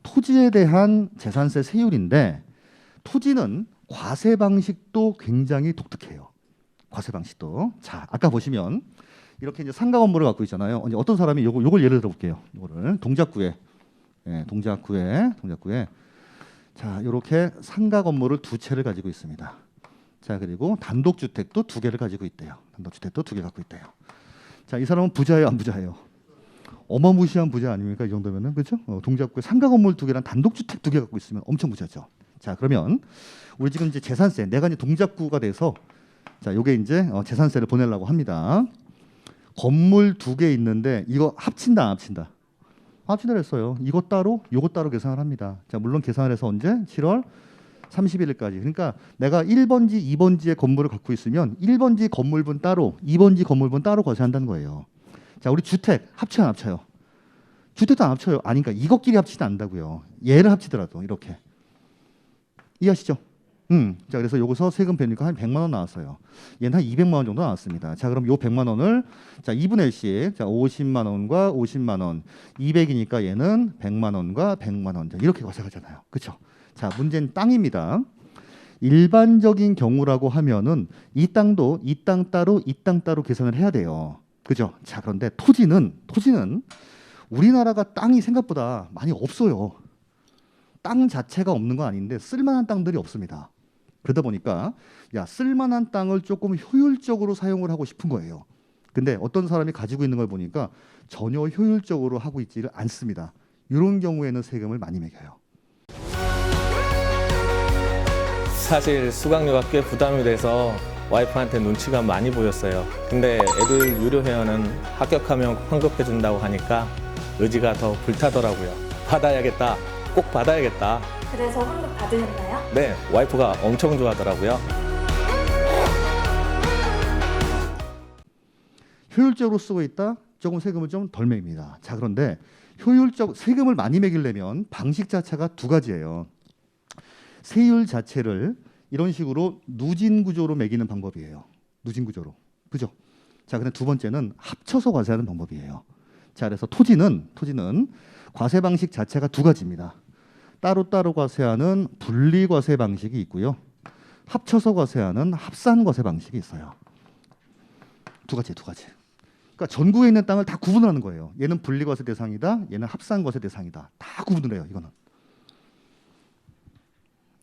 토지에 대한 재산세 세율인데 토지는 과세 방식도 굉장히 독특해요. 과세 방식도. 자 아까 보시면 이렇게 이제 상가 건물을 갖고 있잖아요. 이제 어떤 사람이 요걸 예를 들어 볼게요. 요거를 동작구에 자 이렇게 상가 건물을 2채를 가지고 있습니다. 자 그리고 단독주택도 2개를 가지고 있대요. 단독주택도 2개 갖고 있대요. 자 이 사람은 부자예요, 안 부자예요? 어마무시한 부자 아닙니까? 이 정도면은 그렇죠? 동작구에 상가 건물 2개랑 단독주택 2개 갖고 있으면 엄청 부자죠. 자 그러면 우리 지금 이제 재산세 내가 이제 동작구가 돼서 자 요게 이제 재산세를 보내려고 합니다. 건물 2개 있는데 이거 합친다 안 합친다? 합친다 했어요. 이거 따로 요거 따로 계산을 합니다. 자 물론 계산을 해서 언제? 7월 31일까지. 그러니까 내가 1번지, 2번지의 건물을 갖고 있으면 1번지 건물분 따로, 2번지 건물분 따로 과세한다는 거예요. 자, 우리 주택 합쳐요, 안 합쳐요? 주택도 안 합쳐요. 아니, 그러니까 이것끼리 합치지 않는다고요. 얘를 합치더라도 이렇게. 이해하시죠? 자, 그래서 여기서 세금 빼니까 한 100만 원 나왔어요. 얘는 한 200만 원 정도 나왔습니다. 자, 그럼 요 100만 원을 자, 2분의 1씩. 자, 50만 원과 50만 원. 200이니까 얘는 100만 원과 100만 원. 이렇게 과세하잖아요. 그렇죠? 자, 문제는 땅입니다. 일반적인 경우라고 하면은 이 땅도 이 땅 따로 이 땅 따로 계산을 해야 돼요. 그죠? 자, 그런데 토지는 우리나라가 땅이 생각보다 많이 없어요. 땅 자체가 없는 건 아닌데 쓸만한 땅들이 없습니다. 그러다 보니까 야, 쓸만한 땅을 조금 효율적으로 사용을 하고 싶은 거예요. 근데 어떤 사람이 가지고 있는 걸 보니까 전혀 효율적으로 하고 있지를 않습니다. 이런 경우에는 세금을 많이 매겨요. 사실 수강료가 꽤 부담이 돼서 와이프한테 눈치가 많이 보였어요. 근데 애들 유료 회원은 합격하면 환급해준다고 하니까 의지가 더 불타더라고요. 받아야겠다. 꼭 받아야겠다. 그래서 환급 받으셨나요? 네, 와이프가 엄청 좋아하더라고요. 효율적으로 쓰고 있다. 조금 세금을 좀 덜 매깁니다. 자, 그런데 효율적 세금을 많이 매기려면 방식 자체가 2가지예요. 세율 자체를 이런 식으로 누진 구조로 매기는 방법이에요. 누진 구조로. 그죠? 자, 근데 2번째는 합쳐서 과세하는 방법이에요. 자, 그래서 토지는 과세 방식 자체가 2가지입니다. 따로따로 과세하는 분리 과세 방식이 있고요. 합쳐서 과세하는 합산 과세 방식이 있어요. 2가지. 그러니까 전국에 있는 땅을 다 구분을 하는 거예요. 얘는 분리 과세 대상이다. 얘는 합산 과세 대상이다. 다 구분을 해요. 이거는.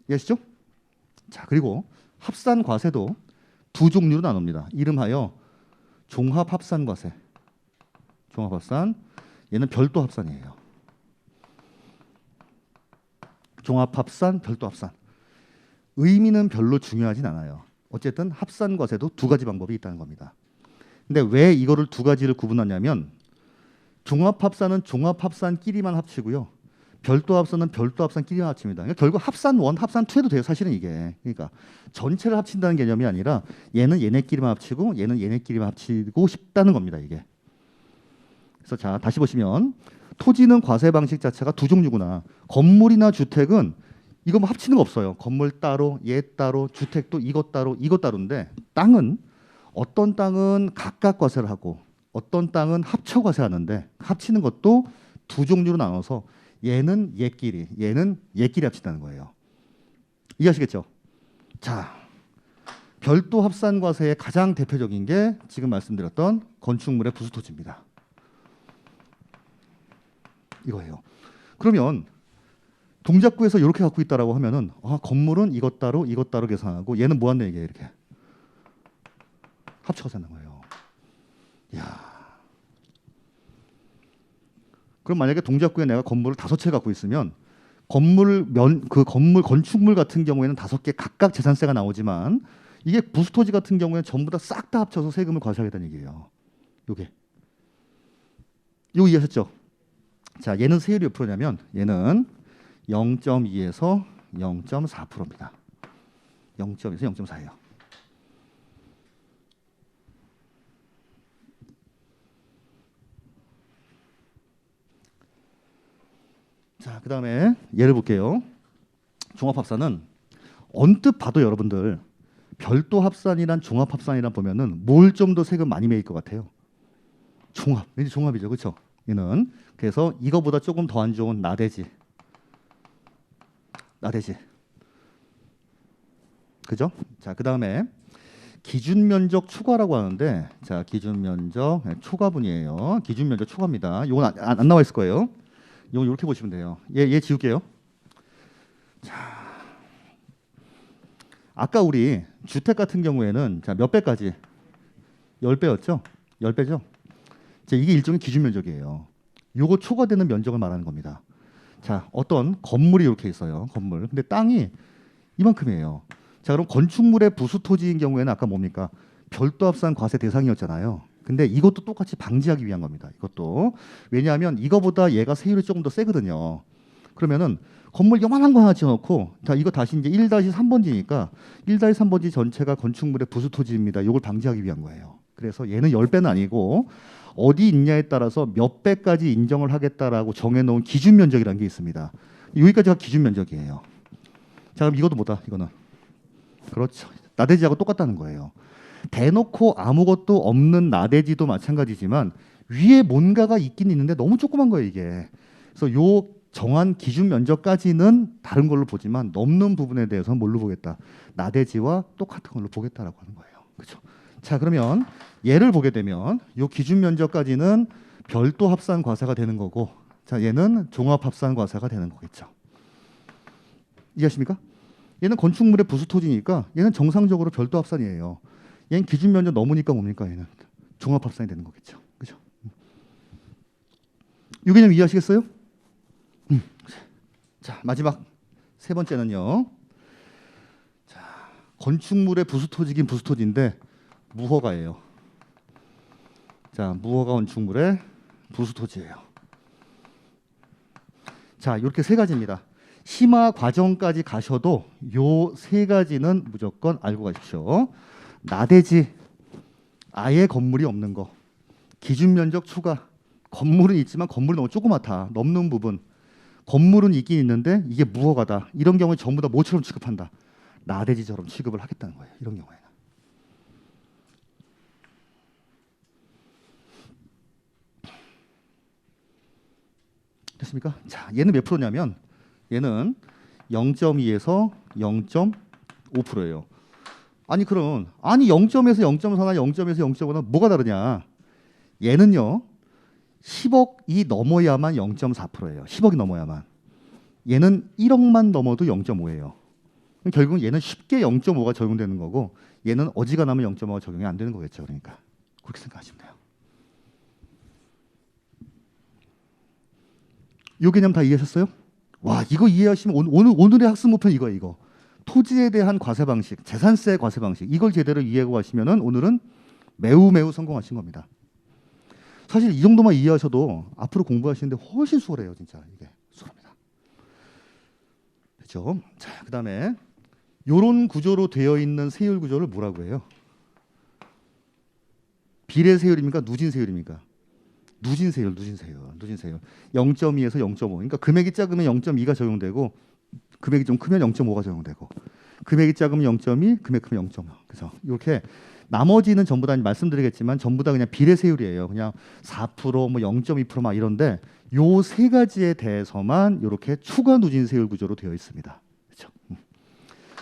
이해하시죠? 자, 그리고 합산 과세도 두 종류로 나눕니다. 이름하여 종합합산과세. 종합합산. 얘는 별도 합산이에요. 종합합산, 별도 합산. 의미는 별로 중요하진 않아요. 어쨌든 합산과세도 두 가지 방법이 있다는 겁니다. 근데 왜 이거를 두 가지를 구분하냐면 종합합산은 종합합산끼리만 합치고요. 별도합산은 별도합산끼리만 합칩니다. 그러니까 결국 합산 1, 합산 2 해도 돼요. 사실은 이게. 그러니까 전체를 합친다는 개념이 아니라 얘는 얘네끼리만 합치고 얘는 얘네끼리만 합치고 싶다는 겁니다. 이게. 그래서 자 다시 보시면 토지는 과세 방식 자체가 두 종류구나. 건물이나 주택은 이거 뭐 합치는 거 없어요. 건물 따로, 얘 따로, 주택도 이것 따로, 이것 따로인데 땅은 어떤 땅은 각각 과세를 하고 어떤 땅은 합쳐 과세하는데 합치는 것도 두 종류로 나눠서 얘는 얘끼리, 얘는 얘끼리 합친다는 거예요. 이해하시겠죠? 자, 별도 합산 과세의 가장 대표적인 게 지금 말씀드렸던 건축물의 부수토지입니다. 이거예요. 그러면 동작구에서 이렇게 갖고 있다라고 하면은 건물은 이것 따로 계산하고 얘는 뭐 한다 이게 이렇게 합쳐서 하는 거예요. 야. 그럼 만약에 동작구에 내가 건물을 5채 갖고 있으면 건물 건축물 같은 경우에는 5개 각각 재산세가 나오지만 이게 부수토지 같은 경우에는 전부 다 싹 다 합쳐서 세금을 과세하겠다는 얘기예요. 요거 이해하셨죠? 자, 얘는 세율이 몇 프로냐면 얘는 0.2에서 0.4%입니다. 0.2에서 0.4예요. 자, 그다음에 예를 볼게요. 종합합산은 언뜻 봐도 여러분들 별도 합산이란 종합합산이란 보면은 뭘 좀 더 세금 많이 매일 것 같아요. 종합, 왠지 종합이죠, 그렇죠? 얘는 그래서 이거보다 조금 더 안 좋은 나대지, 그죠? 자, 그다음에 기준 면적 초과라고 하는데, 자, 기준 면적 초과분이에요. 기준 면적 초과입니다. 이건 안 나와 있을 거예요. 이거 이렇게 보시면 돼요. 얘 지울게요. 자, 아까 우리 주택 같은 경우에는 자, 몇 배까지? 10배였죠? 10배죠? 자, 이게 일종의 기준 면적이에요. 요거 초과되는 면적을 말하는 겁니다. 자, 어떤 건물이 이렇게 있어요. 건물. 근데 땅이 이만큼이에요. 자, 그럼 건축물의 부수토지인 경우에는 아까 뭡니까? 별도 합산 과세 대상이었잖아요. 근데 이것도 똑같이 방지하기 위한 겁니다. 이것도. 왜냐하면 이거보다 얘가 세율이 조금 더 세거든요. 그러면은 건물 요만한 거 하나 지어놓고 자, 이거 다시 이제 1-3번지니까 1-3번지 전체가 건축물의 부수토지입니다. 이걸 방지하기 위한 거예요. 그래서 얘는 10배는 아니고 어디 있냐에 따라서 몇 배까지 인정을 하겠다라고 정해놓은 기준 면적이라는 게 있습니다. 여기까지가 기준 면적이에요. 자, 그럼 이것도 뭐다? 이거는 그렇죠. 나대지하고 똑같다는 거예요. 대놓고 아무것도 없는 나대지도 마찬가지지만 위에 뭔가가 있긴 있는데 너무 조그만 거예요, 이게. 그래서 요 정한 기준 면적까지는 다른 걸로 보지만 넘는 부분에 대해서는 뭘로 보겠다? 나대지와 똑같은 걸로 보겠다라고 하는 거예요. 그렇죠? 자, 그러면 얘를 보게 되면 요 기준 면적까지는 별도 합산 과세가 되는 거고, 자, 얘는 종합 합산 과세가 되는 거겠죠. 이해하십니까? 얘는 건축물의 부수토지니까 얘는 정상적으로 별도 합산이에요. 얘는 기준 면적 넘으니까 뭡니까? 얘는 종합 합산이 되는 거겠죠. 그죠? 이 개념 이해하시겠어요? 자, 마지막 세 번째는요. 자, 건축물의 부수토지긴 부수토지인데 무허가예요. 자, 무허가 건축물의 부수토지예요. 자, 이렇게 세 가지입니다. 심화 과정까지 가셔도 요 세 가지는 무조건 알고 가십시오. 나대지, 아예 건물이 없는 거, 기준 면적 초과, 건물은 있지만 건물이 너무 조그맣다, 넘는 부분, 건물은 있긴 있는데 이게 무허가다. 이런 경우에 전부 다 뭐처럼 취급한다? 나대지처럼 취급을 하겠다는 거예요. 이런 경우에는. 됐습니까? 자, 얘는 몇 프로냐면 얘는 0.2에서 0.5%예요. 아니 그럼 0.에서 0.4나 0.에서 0.5나 뭐가 다르냐? 얘는요 10억이 넘어야만 0.4%예요. 10억이 넘어야만. 얘는 1억만 넘어도 0.5예요. 결국은 얘는 쉽게 0.5가 적용되는 거고 얘는 어지간하면 0.5가 적용이 안 되는 거겠죠. 그러니까 그렇게 생각하시면 돼요. 이 개념 다 이해하셨어요? 와, 이거 이해하시면 오늘의 학습 목표 이거예요. 이거 토지에 대한 과세 방식, 재산세 과세 방식 이걸 제대로 이해하고 하시면은 오늘은 매우 성공하신 겁니다. 사실 이 정도만 이해하셔도 앞으로 공부하시는데 훨씬 수월해요. 진짜 이게 수월합니다. 그렇죠? 자, 그다음에 요런 구조로 되어 있는 세율 구조를 뭐라고 해요? 비례 세율입니까? 누진 세율입니까? 누진 세율. 0.2에서 0.5. 그러니까 금액이 작으면 0.2가 적용되고 금액이 좀 크면 0.5가 적용되고 금액이 작으면 0.2, 금액 크면 0.5. 그래서 이렇게 나머지는 전부 다 말씀드리겠지만 전부 다 그냥 비례 세율이에요. 그냥 4%, 뭐 0.2% 막 이런데 요 세 가지에 대해서만 이렇게 추가 누진 세율 구조로 되어 있습니다. 그렇죠?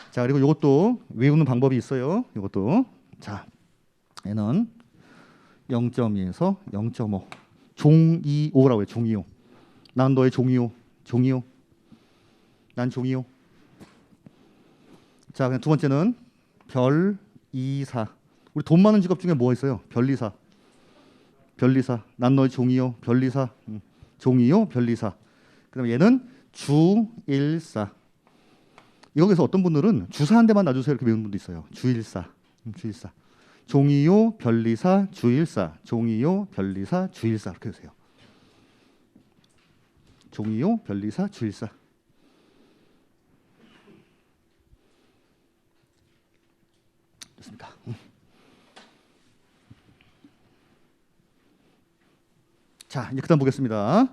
자, 그리고 이것도 외우는 방법이 있어요. 이것도 자, 얘는 0.2에서 0.5. 종2호라고 해요. 종2호. 난 너의 종2호. 난 종2호. 자, 그냥 두 번째는 별이사. 우리 돈 많은 직업 중에 뭐가 있어요? 별리사. 난 너의 종2호. 별리사. 종2호, 별리사. 그다음에 얘는 주일사. 여기서 어떤 분들은 주사 한 대만 놔주세요 이렇게 배우는 분도 있어요. 주일사. 종2호, 별리사, 주일사. 종2호, 별리사, 주일사 이렇게 해주세요. 종2호, 별리사, 주일사. 좋습니다. 자, 이제 그다음 보겠습니다.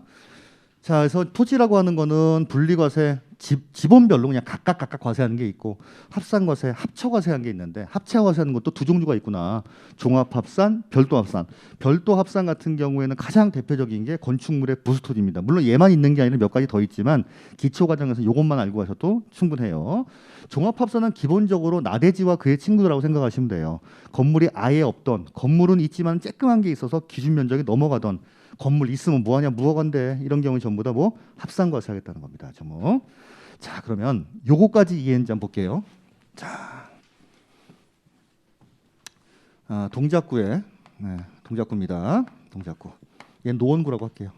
자, 그래서 토지라고 하는 거는 분리과세 지번별로 그냥 각각 과세하는 게 있고 합산과세, 합쳐과세하는 게 있는데 합쳐과세하는 것도 두 종류가 있구나. 종합합산, 별도합산. 별도합산 같은 경우에는 가장 대표적인 게 건축물의 부수토지입니다. 물론 얘만 있는 게 아니라 몇 가지 더 있지만 기초 과정에서 이것만 알고 가셔도 충분해요. 종합합산은 기본적으로 나대지와 그의 친구들하고 생각하시면 돼요. 건물이 아예 없던, 건물은 있지만 쬐끔한 게 있어서 기준 면적이 넘어가던 건물 있으면 뭐하냐 무허가인데 이런 경우 전부 다 뭐 합산과세 하겠다는 겁니다. 뭐. 자, 그러면 요거까지 이해했는지 한번 볼게요. 자, 동작구에 동작구입니다. 동작구. 얘는 노원구라고 할게요.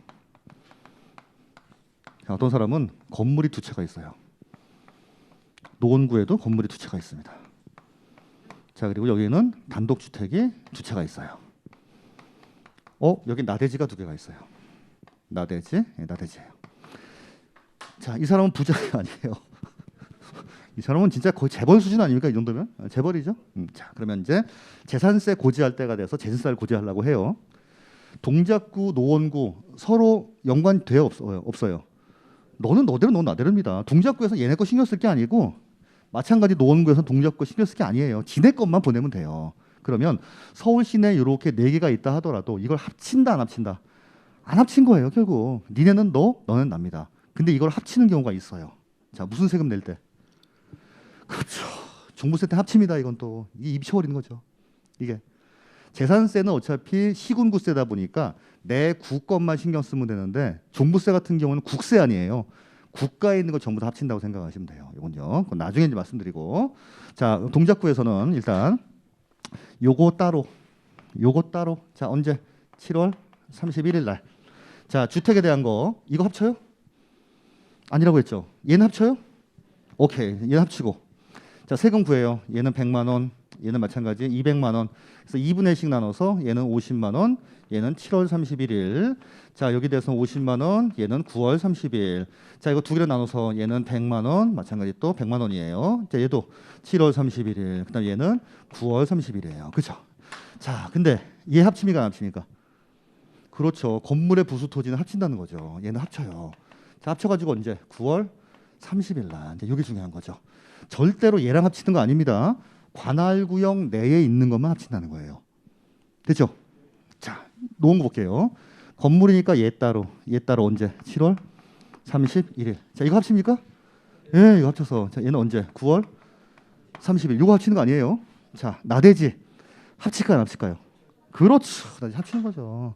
자, 어떤 사람은 건물이 두 채가 있어요. 노원구에도 건물이 두 채가 있습니다. 자, 그리고 여기는 단독주택이 두 채가 있어요. 여기 나대지가 두 개가 있어요. 나대지예요. 자, 이 사람은 부자가 아니에요. 이 사람은 진짜 거의 재벌 수준 아닙니까? 이 정도면 재벌이죠. 자, 그러면 이제 재산세 고지할 때가 돼서 재산세를 고지하려고 해요. 동작구, 노원구 서로 연관돼요, 없어요? 너는 너대로, 넌 나대로입니다. 동작구에서 얘네 거 신경 쓸 게 아니고 마찬가지 노원구에서 동작구 신경 쓸 게 아니에요. 지네 것만 보내면 돼요. 그러면 서울 시내에 이렇게 네 개가 있다 하더라도 이걸 합친다 안 합친다? 안 합친 거예요. 결국 니네는 너, 너는 납니다. 근데 이걸 합치는 경우가 있어요. 자, 무슨 세금 낼 때? 그렇죠. 종부세 때 합칩니다. 이건 또 이게 입쳐버리는 거죠. 이게 재산세는 어차피 시군구세다 보니까 내 구것만 신경 쓰면 되는데 종부세 같은 경우는 국세 아니에요. 국가에 있는 거 전부 다 합친다고 생각하시면 돼요. 이건요. 그건 나중에 이제 말씀드리고. 자, 동작구에서는 일단 요거 따로. 자, 언제? 7월 31일 날. 자, 주택에 대한 거 이거 합쳐요? 아니라고 했죠. 얘는 합쳐요? 오케이. 얘는 합치고. 자, 세금 구해요. 얘는 100만 원, 얘는 마찬가지 200만 원. 그래서 2분의 1씩 나눠서 얘는 50만 원, 얘는 7월 31일. 자, 여기 대해서 50만 원, 얘는 9월 30일. 자, 이거 두 개를 나눠서 얘는 100만 원, 마찬가지 또 100만 원이에요. 자, 얘도 7월 31일. 그다음 얘는 9월 30일이에요. 그렇죠? 자, 근데 얘 합칩니까 안 합칩니까? 그렇죠. 건물의 부수 토지는 합친다는 거죠. 얘는 합쳐요. 자, 합쳐가지고 언제? 9월 30일 날. 이제 이게 중요한 거죠. 절대로 얘랑 합치는 거 아닙니다. 관할구역 내에 있는 것만 합친다는 거예요. 됐죠? 자, 놓은 거 볼게요. 건물이니까 얘 따로 언제? 7월 31일. 자, 이거 합칩니까? 예, 이거 합쳐서. 자, 얘는 언제? 9월 30일. 이거 합치는 거 아니에요. 자, 나대지. 합칠까요, 안 합칠까요? 그렇죠. 나대지 합치는 거죠.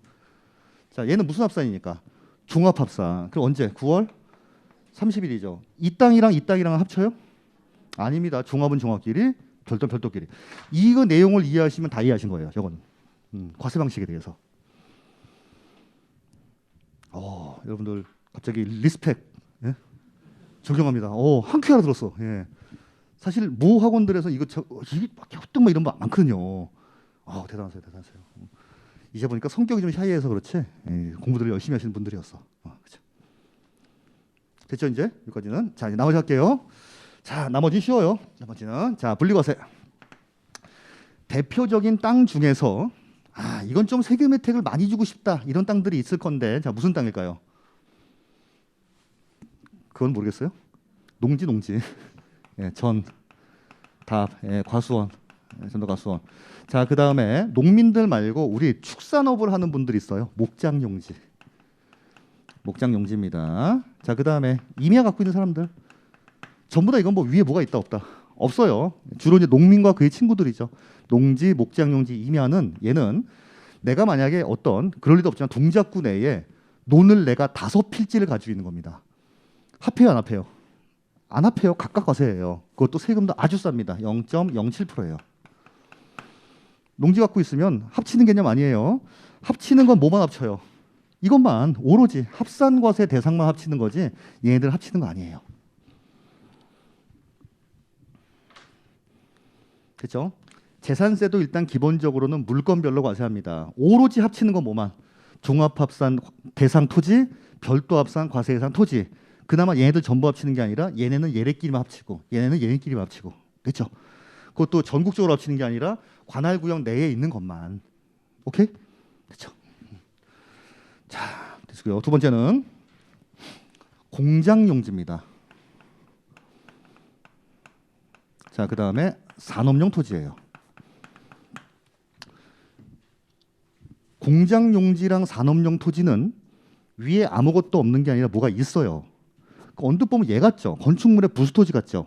자, 얘는 무슨 합산이니까? 종합합산. 그럼 언제? 9월 30일이죠. 이 땅이랑 이 땅이랑 합쳐요? 아닙니다. 종합은 종합끼리, 별도는 별도끼리. 이거 내용을 이해하시면 다 이해하신 거예요. 저건 과세 방식에 대해서. 여러분들 갑자기 리스펙 예? 적용합니다. 한 큐 알아들었어. 예. 사실 모 학원들에서 이게 협등 뭐 이런 거 많거든요. 대단하세요. 이제 보니까 성격이 좀 샤이해서 그렇지 공부들을 열심히 하시는 분들이었어. 그렇죠. 됐죠 이제 여기까지는. 자 이제 나머지 할게요. 자 나머지 쉬워요. 나머지는 자 분리과세. 대표적인 땅 중에서 이건 좀 세금 혜택을 많이 주고 싶다 이런 땅들이 있을 건데 자 무슨 땅일까요? 그건 모르겠어요. 농지. 예, 답 과수원. 전도 과수원. 자 그 다음에 농민들 말고 우리 축산업을 하는 분들이 있어요. 목장용지입니다. 자 그 다음에 임야 갖고 있는 사람들 전부 다 이건 뭐 위에 뭐가 있다 없다 없어요. 주로 이제 농민과 그의 친구들이죠. 농지, 목장용지, 임야는 얘는 내가 만약에 어떤 그럴 리도 없지만 동작구 내에 논을 내가 5필지를 가지고 있는 겁니다. 합해요 안 합해요? 안 합해요. 각각 과세예요. 그것도 세금도 아주 쌉니다. 0.07%예요. 농지 갖고 있으면 합치는 개념 아니에요. 합치는 건 뭐만 합쳐요? 이것만 오로지 합산과세 대상만 합치는 거지 얘네들 합치는 거 아니에요. 그렇죠? 재산세도 일단 기본적으로는 물건별로 과세합니다. 오로지 합치는 건 뭐만? 종합합산 대상 토지, 별도 합산 과세 대상 토지. 그나마 얘네들 전부 합치는 게 아니라 얘네는 얘네끼리만 합치고 얘네는 얘네끼리만 합치고. 그렇죠? 그것도 전국적으로 합치는 게 아니라 관할 구역 내에 있는 것만. 오케이? 그렇죠? 자, 됐고요. 두 번째는 공장용지입니다. 자, 그다음에 산업용 토지예요. 공장용지랑 산업용 토지는 위에 아무것도 없는 게 아니라 뭐가 있어요. 언뜻 보면 얘 같죠. 건축물의 부수토지 같죠.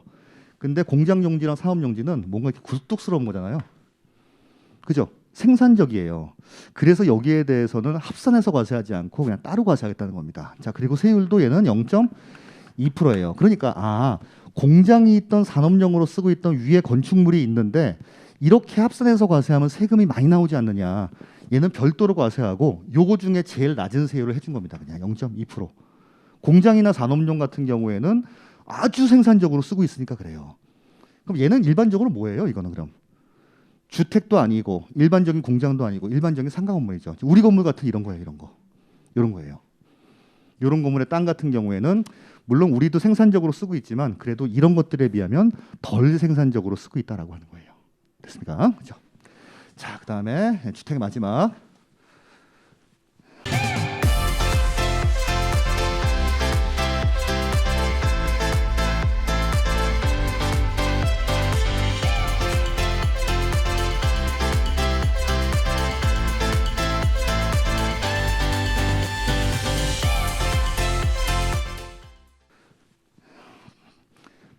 근데 공장용지랑 산업용지는 뭔가 이렇게 굴뚝스러운 거잖아요. 그죠? 생산적이에요. 그래서 여기에 대해서는 합산해서 과세하지 않고 그냥 따로 과세하겠다는 겁니다. 자, 그리고 세율도 얘는 0.2%예요. 그러니까 공장이 있던 산업용으로 쓰고 있던 위에 건축물이 있는데 이렇게 합산해서 과세하면 세금이 많이 나오지 않느냐. 얘는 별도로 과세하고 요거 중에 제일 낮은 세율을 해준 겁니다. 그냥 0.2%. 공장이나 산업용 같은 경우에는 아주 생산적으로 쓰고 있으니까 그래요. 그럼 얘는 일반적으로 뭐예요? 이거는 그럼 주택도 아니고 일반적인 공장도 아니고 일반적인 상가 건물이죠. 우리 건물 같은 이런 거예요. 이런 거예요. 이런 건물의 땅 같은 경우에는 물론 우리도 생산적으로 쓰고 있지만 그래도 이런 것들에 비하면 덜 생산적으로 쓰고 있다라고 하는 거예요. 됐습니까? 그렇죠? 자, 그다음에 주택의 마지막.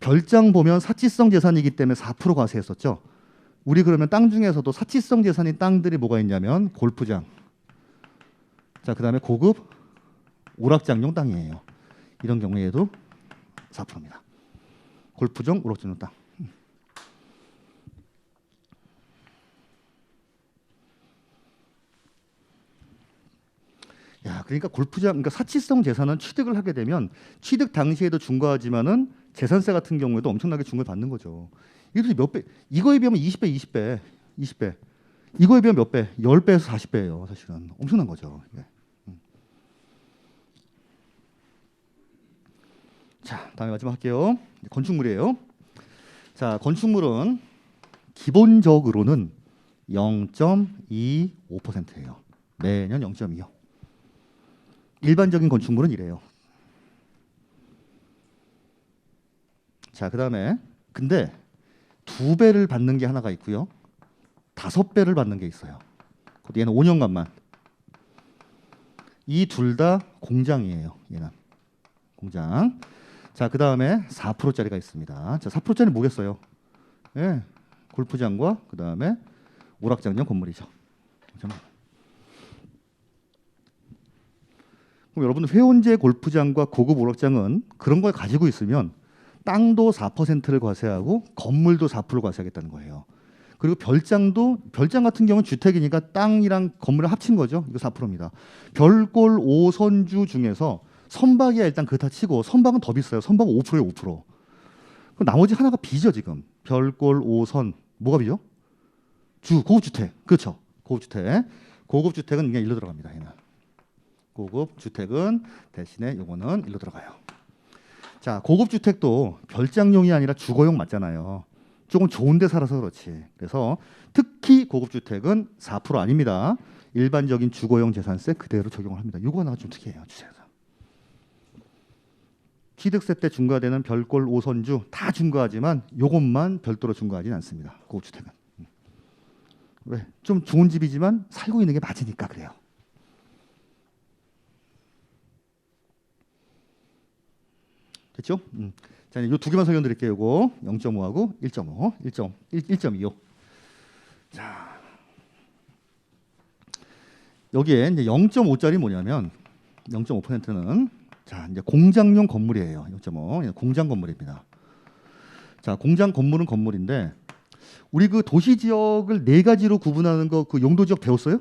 별장 보면 사치성 재산이기 때문에 4% 과세했었죠. 우리 그러면 땅 중에서도 사치성 재산인 땅들이 뭐가 있냐면 골프장. 자, 그다음에 고급 오락장용 땅이에요. 이런 경우에도 4%입니다. 골프장, 오락장용 땅. 야, 그러니까 골프장, 그러니까 사치성 재산은 취득을 하게 되면 취득 당시에도 중과하지만은 재산세 같은 경우에도 엄청나게 중과를 받는 거죠. 이것도 몇 배? 이거에 비하면 20배. 이거에 비하면 몇 배? 10배에서 40배예요. 사실은 엄청난 거죠. 네. 자, 다음에 마지막 할게요. 건축물이에요. 자, 건축물은 기본적으로는 0.25%예요. 매년 0.25. 일반적인 건축물은 이래요. 자, 그다음에 근데 2배를 받는 게 하나가 있고요. 5배를 받는 게 있어요. 얘는 5년간만. 이 둘 다 공장이에요. 얘는 공장. 자, 그다음에 4%짜리가 있습니다. 자, 4%짜리 뭐겠어요? 예, 골프장과 그다음에 오락장용 건물이죠. 그럼 여러분 회원제 골프장과 고급 오락장은 그런 걸 가지고 있으면 땅도 4%를 과세하고 건물도 4% 과세하겠다는 거예요. 그리고 별장 같은 경우는 주택이니까 땅이랑 건물을 합친 거죠. 이거 4%입니다. 별골 5선주 중에서 선박이야 일단 그렇다 치고 선박은 더 비싸요. 선박은 5%예요, 5%. 그럼 나머지 하나가 B죠, 지금. 별골 5선 뭐가 B죠? 고급 주택. 그렇죠. 고급 주택. 고급 주택은 그냥 일로 들어갑니다. 얘는. 고급 주택은 대신에 요거는 일로 들어가요. 자, 고급 주택도 별장용이 아니라 주거용 맞잖아요. 조금 좋은 데 살아서 그렇지. 그래서 특히 고급 주택은 4% 아닙니다. 일반적인 주거용 재산세 그대로 적용을 합니다. 요거 하나가 좀 특이해요. 주세요. 취득세 때 중과되는 별골 5선주 다 중과하지만 요것만 별도로 중과하지는 않습니다. 고급 주택은. 왜? 좀 좋은 집이지만 살고 있는 게 맞으니까 그래요. 됐죠? 자, 이 두 개만 설명드릴게요. 이거 0.5하고 1.5, 1.25. 자, 여기에 이제 0.5짜리 뭐냐면 0.5%는 자 이제 공장용 건물이에요. 0.5 공장 건물입니다. 자, 공장 건물은 건물인데 우리 그 도시 지역을 네 가지로 구분하는 거 그 용도 지역 배웠어요?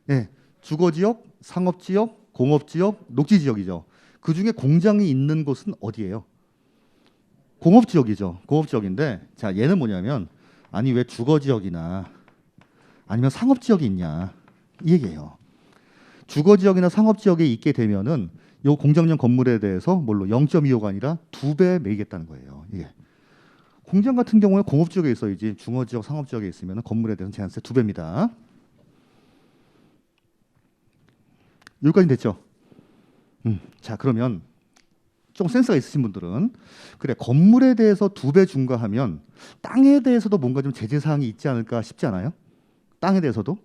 네, 주거 지역, 상업 지역, 공업 지역, 녹지 지역이죠. 그 중에 공장이 있는 곳은 어디예요? 공업 지역이죠. 공업 지역인데 자 얘는 뭐냐면 아니 왜 주거 지역이나 아니면 상업 지역이 있냐 이 얘기예요. 주거 지역이나 상업 지역에 있게 되면은 요 공장용 건물에 대해서 뭘로 0.25가 아니라 2배 매기겠다는 거예요. 이게 공장 같은 경우에 공업 지역에 있어야지 중어 지역, 상업 지역에 있으면 건물에 대해서는 제한세 2배입니다. 여기까지 됐죠? 자 그러면 좀 센스가 있으신 분들은 그래 건물에 대해서 2배 중과하면 땅에 대해서도 뭔가 좀 제재 사항이 있지 않을까 싶지 않아요? 땅에 대해서도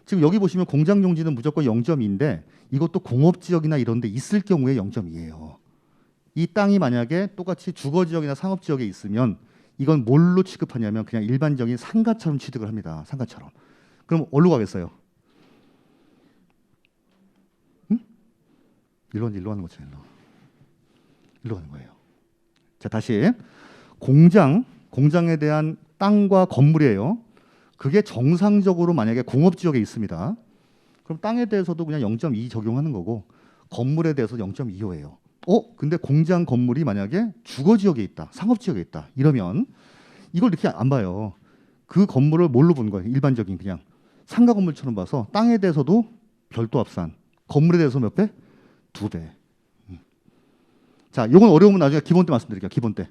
지금 여기 보시면 공장 용지는 무조건 0.2인데 이것도 공업 지역이나 이런 데 있을 경우에 0.2예요. 이 땅이 만약에 똑같이 주거 지역이나 상업 지역에 있으면 이건 뭘로 취급하냐면 그냥 일반적인 상가처럼 취득을 합니다. 상가처럼. 그럼 어디로 가겠어요? 일로 하는 거죠. 일로 가는 거예요. 자 다시 공장에 대한 땅과 건물이에요. 그게 정상적으로 만약에 공업 지역에 있습니다. 그럼 땅에 대해서도 그냥 0.2 적용하는 거고 건물에 대해서 0.25예요. 근데 공장 건물이 만약에 주거 지역에 있다, 상업 지역에 있다 이러면 이걸 이렇게 안 봐요. 그 건물을 뭘로 보는 거예요? 일반적인 그냥 상가 건물처럼 봐서 땅에 대해서도 별도 합산, 건물에 대해서 몇 배? 2배. 자, 요건 어려우면 나중에 기본 때 말씀드릴게요. 기본 때.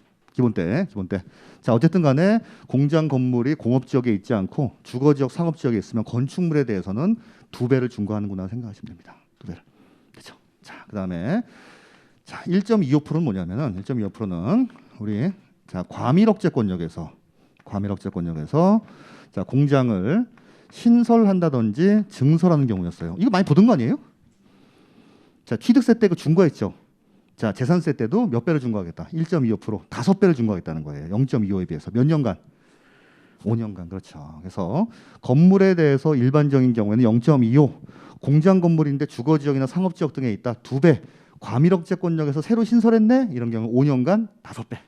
자, 어쨌든 간에 공장 건물이 공업 지역에 있지 않고 주거 지역, 상업 지역에 있으면 건축물에 대해서는 2배를 중과하는구나 생각하시면 됩니다. 2배를. 그렇죠? 자, 그다음에 자, 1.25%는 뭐냐면은 1.25%는 우리 자, 과밀억제권역에서 자, 공장을 신설한다든지 증설하는 경우였어요. 이거 많이 보던 거 아니에요? 자, 취득세 때 그 중과했죠. 자, 재산세 때도 몇 배를 중과하겠다. 1.25%, 5배를 중과하겠다는 거예요. 0.25에 비해서 몇 년간? 5년간. 그렇죠. 그래서 건물에 대해서 일반적인 경우에는 0.25, 공장 건물인데 주거 지역이나 상업 지역 등에 있다. 2배. 과밀억제권역에서 새로 신설했네. 이런 경우 5년간 5배.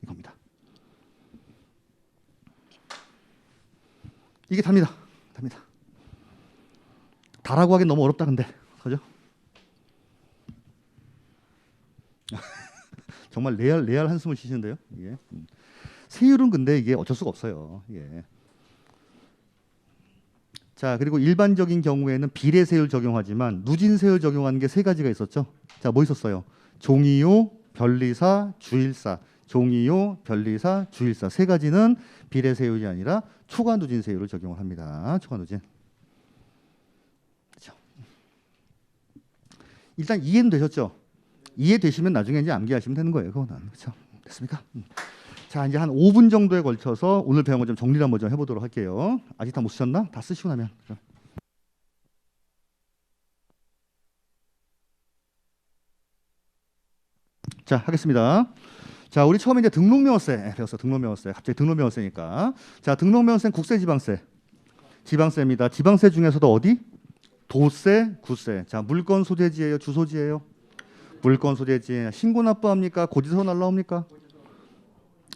이겁니다. 이게 답니다. 다라고 하긴 너무 어렵다 근데. 그죠? 정말 레알 한숨을 쉬시는데요. 예. 세율은 근데 이게 어쩔 수가 없어요. 예. 자 그리고 일반적인 경우에는 비례세율 적용하지만 누진세율 적용하는 게 세 가지가 있었죠. 자 뭐 있었어요? 종이요, 변리사, 주일사. 종이요, 변리사, 주일사 세 가지는 비례세율이 아니라 초과 누진세율을 적용을 합니다. 초과 누진. 그렇죠. 일단 이해는 되셨죠? 이해되시면 나중에 이제 암기하시면 되는 거예요. 그거는 그렇죠? 됐습니까? 자 이제 한 5분 정도에 걸쳐서 오늘 배운 거 좀 정리를 한번 좀 해보도록 할게요. 아직 다 못 쓰셨나? 다 쓰시고 나면. 자 하겠습니다. 자 우리 처음에 이제 등록명세 배웠어. 등록명세. 갑자기 등록명세니까. 자 등록명세는 국세지방세. 지방세입니다. 지방세 중에서도 어디? 도세, 구세. 자 물건 소재지예요, 주소지예요? 물건 소재지. 신고 납부합니까? 고지서 날라옵니까?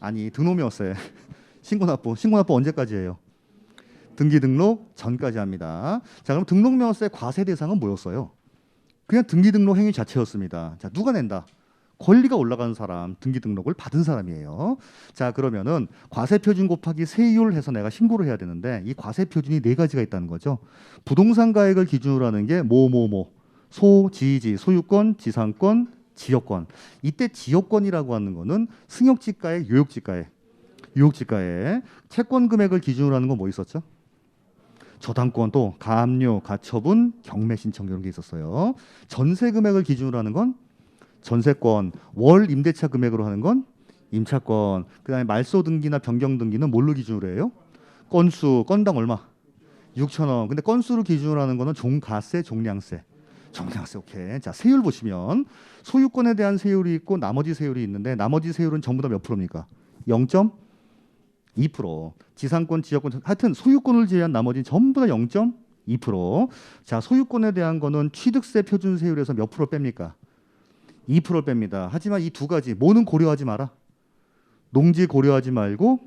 아니 등록명세 신고납부 언제까지예요? 등기 등록 전까지 합니다. 자 그럼 등록명세 과세 대상은 뭐였어요? 그냥 등기 등록 행위 자체였습니다. 자 누가 낸다? 권리가 올라가는 사람, 등기 등록을 받은 사람이에요. 자 그러면은 과세 표준 곱하기 세율 해서 내가 신고를 해야 되는데 이 과세 표준이 네 가지가 있다는 거죠. 부동산 가액을 기준으로 하는 게 소지지, 소유권, 지상권, 지역권. 이때 지역권이라고 하는 거는 승역지가액, 유역지가액. 채권 금액을 기준으로 하는 건 뭐 있었죠? 저당권, 또 가압류, 가처분, 경매 신청 이런 게 있었어요. 전세 금액을 기준으로 하는 건 전세권, 월 임대차 금액으로 하는 건 임차권. 그다음에 말소 등기나 변경 등기는 뭘로 기준으로 해요? 건당 얼마? 6,000원. 근데 건수를 기준으로 하는 거는 종가세, 종량세. 오케이. 자, 세율 보시면 소유권에 대한 세율이 있고 나머지 세율이 있는데 나머지 세율은 전부 다 몇 프로입니까? 0.2%. 지상권, 지역권, 하여튼 소유권을 제외한 나머지는 전부 다 0.2%. 자, 소유권에 대한 거는 취득세 표준 세율에서 몇 프로 뺍니까? 2% 뺍니다. 하지만 이 두 가지 뭐는 고려하지 마라. 농지 고려하지 말고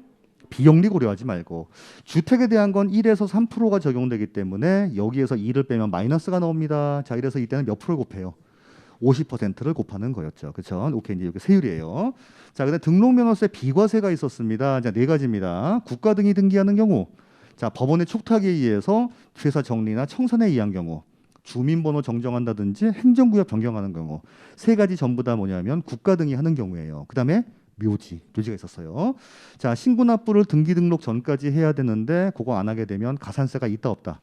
비영리 고려하지 말고 주택에 대한 건 1에서 3%가 적용되기 때문에 여기에서 2를 빼면 마이너스가 나옵니다. 자, 이래서 이때는 몇 프로를 곱해요? 50%를 곱하는 거였죠. 그렇죠? 오케이, 이제 여기 세율이에요. 자, 근데 등록면허세 비과세가 있었습니다. 자, 네 가지입니다. 국가 등이 등기하는 경우, 자, 법원의 촉탁에 의해서 회사 정리나 청산에 의한 경우, 주민번호 정정한다든지 행정구역 변경하는 경우, 세 가지 전부 다 뭐냐면 국가 등이 하는 경우예요. 그다음에 묘지가 있었어요. 자, 신고납부를 등기 등록 전까지 해야 되는데 그거 안 하게 되면 가산세가 있다 없다?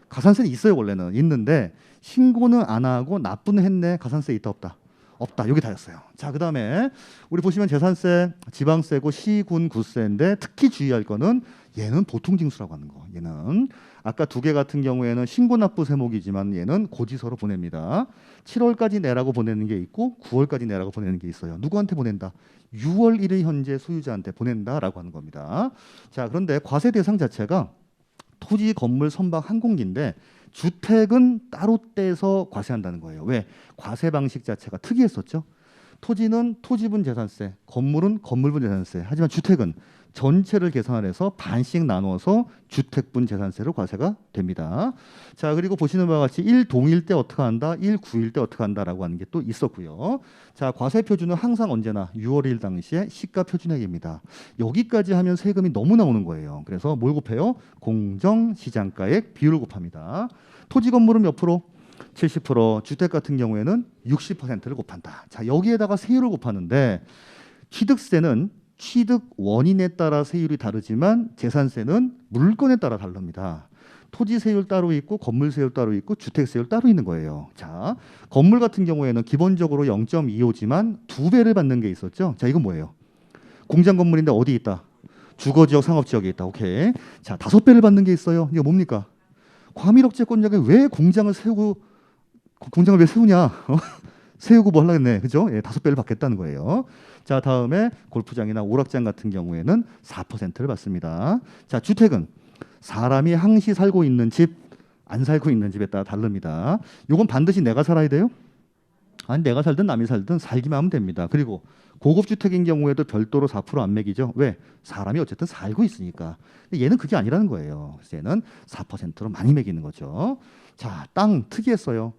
가산세는 있어요. 원래는 있는데 신고는 안 하고 납부는 했네. 가산세 있다 없다? 없다. 여기 다였어요. 자, 그다음에 우리 보시면 재산세, 지방세고 시, 군, 구세인데 특히 주의할 거는 얘는 보통징수라고 하는 거. 얘는 아까 두 개 같은 경우에는 신고납부 세목이지만 얘는 고지서로 보냅니다. 7월까지 내라고 보내는 게 있고 9월까지 내라고 보내는 게 있어요. 누구한테 보낸다? 6월 1일 현재 소유자한테 보낸다라고 하는 겁니다. 자, 그런데 과세 대상 자체가 토지, 건물, 선박, 항공기인데 주택은 따로 떼서 과세한다는 거예요. 왜? 과세 방식 자체가 특이했었죠. 토지는 토지분 재산세, 건물은 건물분 재산세. 하지만 주택은 전체를 계산해서 반씩 나눠서 주택분 재산세로 과세가 됩니다. 자, 그리고 보시는 바와 같이 1동일 때 어떻게 한다, 1구일 때 어떻게 한다라고 하는 게 또 있었고요. 자, 과세 표준은 항상 언제나 6월 1일 당시에 시가 표준액입니다. 여기까지 하면 세금이 너무 나오는 거예요. 그래서 뭘 곱해요? 공정시장가액 비율을 곱합니다. 토지 건물은 몇 프로? 70%, 주택 같은 경우에는 60%를 곱한다. 자, 여기에다가 세율을 곱하는데 취득세는 취득 원인에 따라 세율이 다르지만 재산세는 물건에 따라 다릅니다. 토지 세율 따로 있고 건물 세율 따로 있고 주택 세율 따로 있는 거예요. 자, 건물 같은 경우에는 기본적으로 0.25지만 2배를 받는 게 있었죠. 자, 이건 뭐예요? 공장 건물인데 어디 있다? 주거 지역, 상업 지역에 있다. 오케이. 자, 5배를 받는 게 있어요. 이거 뭡니까? 과밀억제권자가 왜 공장을 왜 세우냐? 세우고 뭐 하려겠네. 그죠? 예, 5배를 받겠다는 거예요. 자, 다음에 골프장이나 오락장 같은 경우에는 4%를 받습니다. 자, 주택은 사람이 항시 살고 있는 집, 안 살고 있는 집에 따라 다릅니다. 이건 반드시 내가 살아야 돼요? 아니, 내가 살든 남이 살든 살기만 하면 됩니다. 그리고 고급 주택인 경우에도 별도로 4% 안 매기죠. 왜? 사람이 어쨌든 살고 있으니까. 근데 얘는 그게 아니라는 거예요. 그래서 얘는 4%로 많이 매기는 거죠. 자, 땅 특이했어요.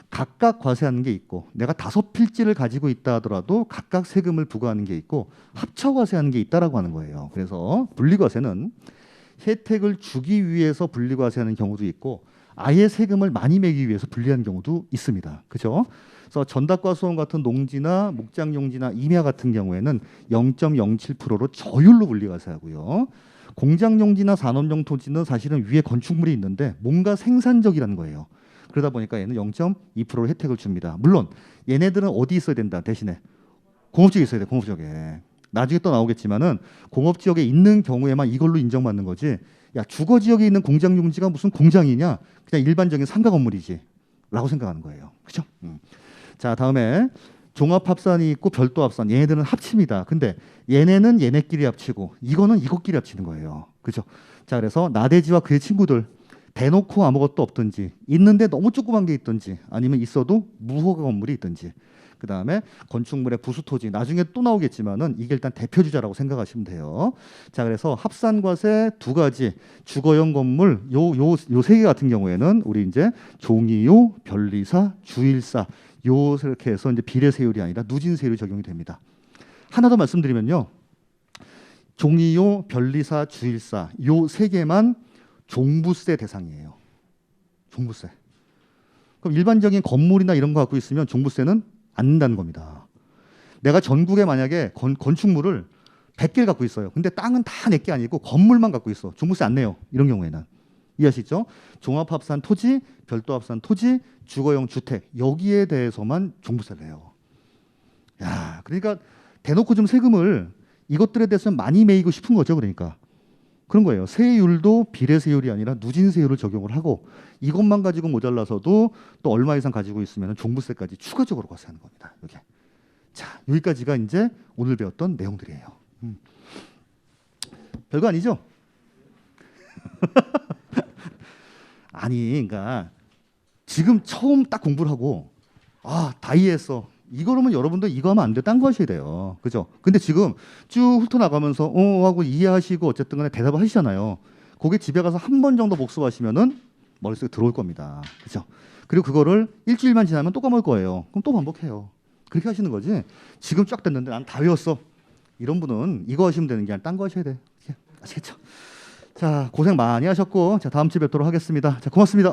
각각 과세하는 게 있고 내가 5필지를 가지고 있다 하더라도 각각 세금을 부과하는 게 있고 합쳐 과세하는 게 있다라고 하는 거예요. 그래서 분리과세는 혜택을 주기 위해서 분리과세하는 경우도 있고 아예 세금을 많이 매기 위해서 분리하는 경우도 있습니다. 그렇죠? 그래서 전답과수원 같은 농지나 목장용지나 임야 같은 경우에는 0.07%로 저율로 분리과세하고요. 공장용지나 산업용 토지는 사실은 위에 건축물이 있는데 뭔가 생산적이라는 거예요. 그러다 보니까 얘는 0.2%로 혜택을 줍니다. 물론 얘네들은 어디 있어야 된다 대신에 공업지역에 있어야 돼. 공업지역에. 나중에 또 나오겠지만은 공업지역에 있는 경우에만 이걸로 인정받는 거지. 야, 주거지역에 있는 공장용지가 무슨 공장이냐? 그냥 일반적인 상가 건물이지 라고 생각하는 거예요. 그렇죠? 자, 다음에 종합합산이 있고 별도합산. 얘네들은 합칩니다. 근데 얘네는 얘네끼리 합치고 이거는 이것끼리 합치는 거예요. 그렇죠? 자, 그래서 나대지와 그의 친구들 대놓고 아무것도 없든지 있는데 너무 조그만 게 있든지 아니면 있어도 무허가 건물이 있든지 그다음에 건축물의 부수토지 나중에 또 나오겠지만은 이게 일단 대표 주자라고 생각하시면 돼요. 자, 그래서 합산과세 두 가지 주거용 건물 요 세 개 같은 경우에는 우리 이제 종이요, 변리사, 주일사 요 이렇게 해서 이제 비례세율이 아니라 누진세율이 적용이 됩니다. 하나 더 말씀드리면요. 종이요, 변리사, 주일사 요 세 개만 종부세 대상이에요. 종부세. 그럼 일반적인 건물이나 이런 거 갖고 있으면 종부세는 안 낸다는 겁니다. 내가 전국에 만약에 건축물을 100개를 갖고 있어요. 근데 땅은 다 내 게 아니고 건물만 갖고 있어. 종부세 안 내요. 이런 경우에는. 이해하시죠? 종합합산 토지, 별도합산 토지, 주거용 주택 여기에 대해서만 종부세를 내요. 야, 그러니까 대놓고 좀 세금을 이것들에 대해서 많이 매이고 싶은 거죠. 그러니까. 그런 거예요. 세율도 비례세율이 아니라 누진세율을 적용을 하고 이것만 가지고 모자라서도 또 얼마 이상 가지고 있으면 종부세까지 추가적으로 과세하는 겁니다. 여기. 자, 여기까지가 이제 오늘 배웠던 내용들이에요. 별거 아니죠? 아니, 그러니까 지금 처음 딱 공부를 하고 다 이해했어. 이거라면 여러분들 이거 하면 안 돼. 딴 거 하셔야 돼요. 그죠? 근데 지금 쭉 훑어나가면서 하고 이해하시고 어쨌든 간에 대답을 하시잖아요. 그게 집에 가서 한 번 정도 복습하시면은 머릿속에 들어올 겁니다. 그죠? 그리고 그거를 일주일만 지나면 또 까먹을 거예요. 그럼 또 반복해요. 그렇게 하시는 거지. 지금 쫙 됐는데 난 다 외웠어. 이런 분은 이거 하시면 되는 게 아니라 딴 거 하셔야 돼. 아시겠죠? 자, 고생 많이 하셨고 자, 다음 주에 뵙도록 하겠습니다. 자, 고맙습니다.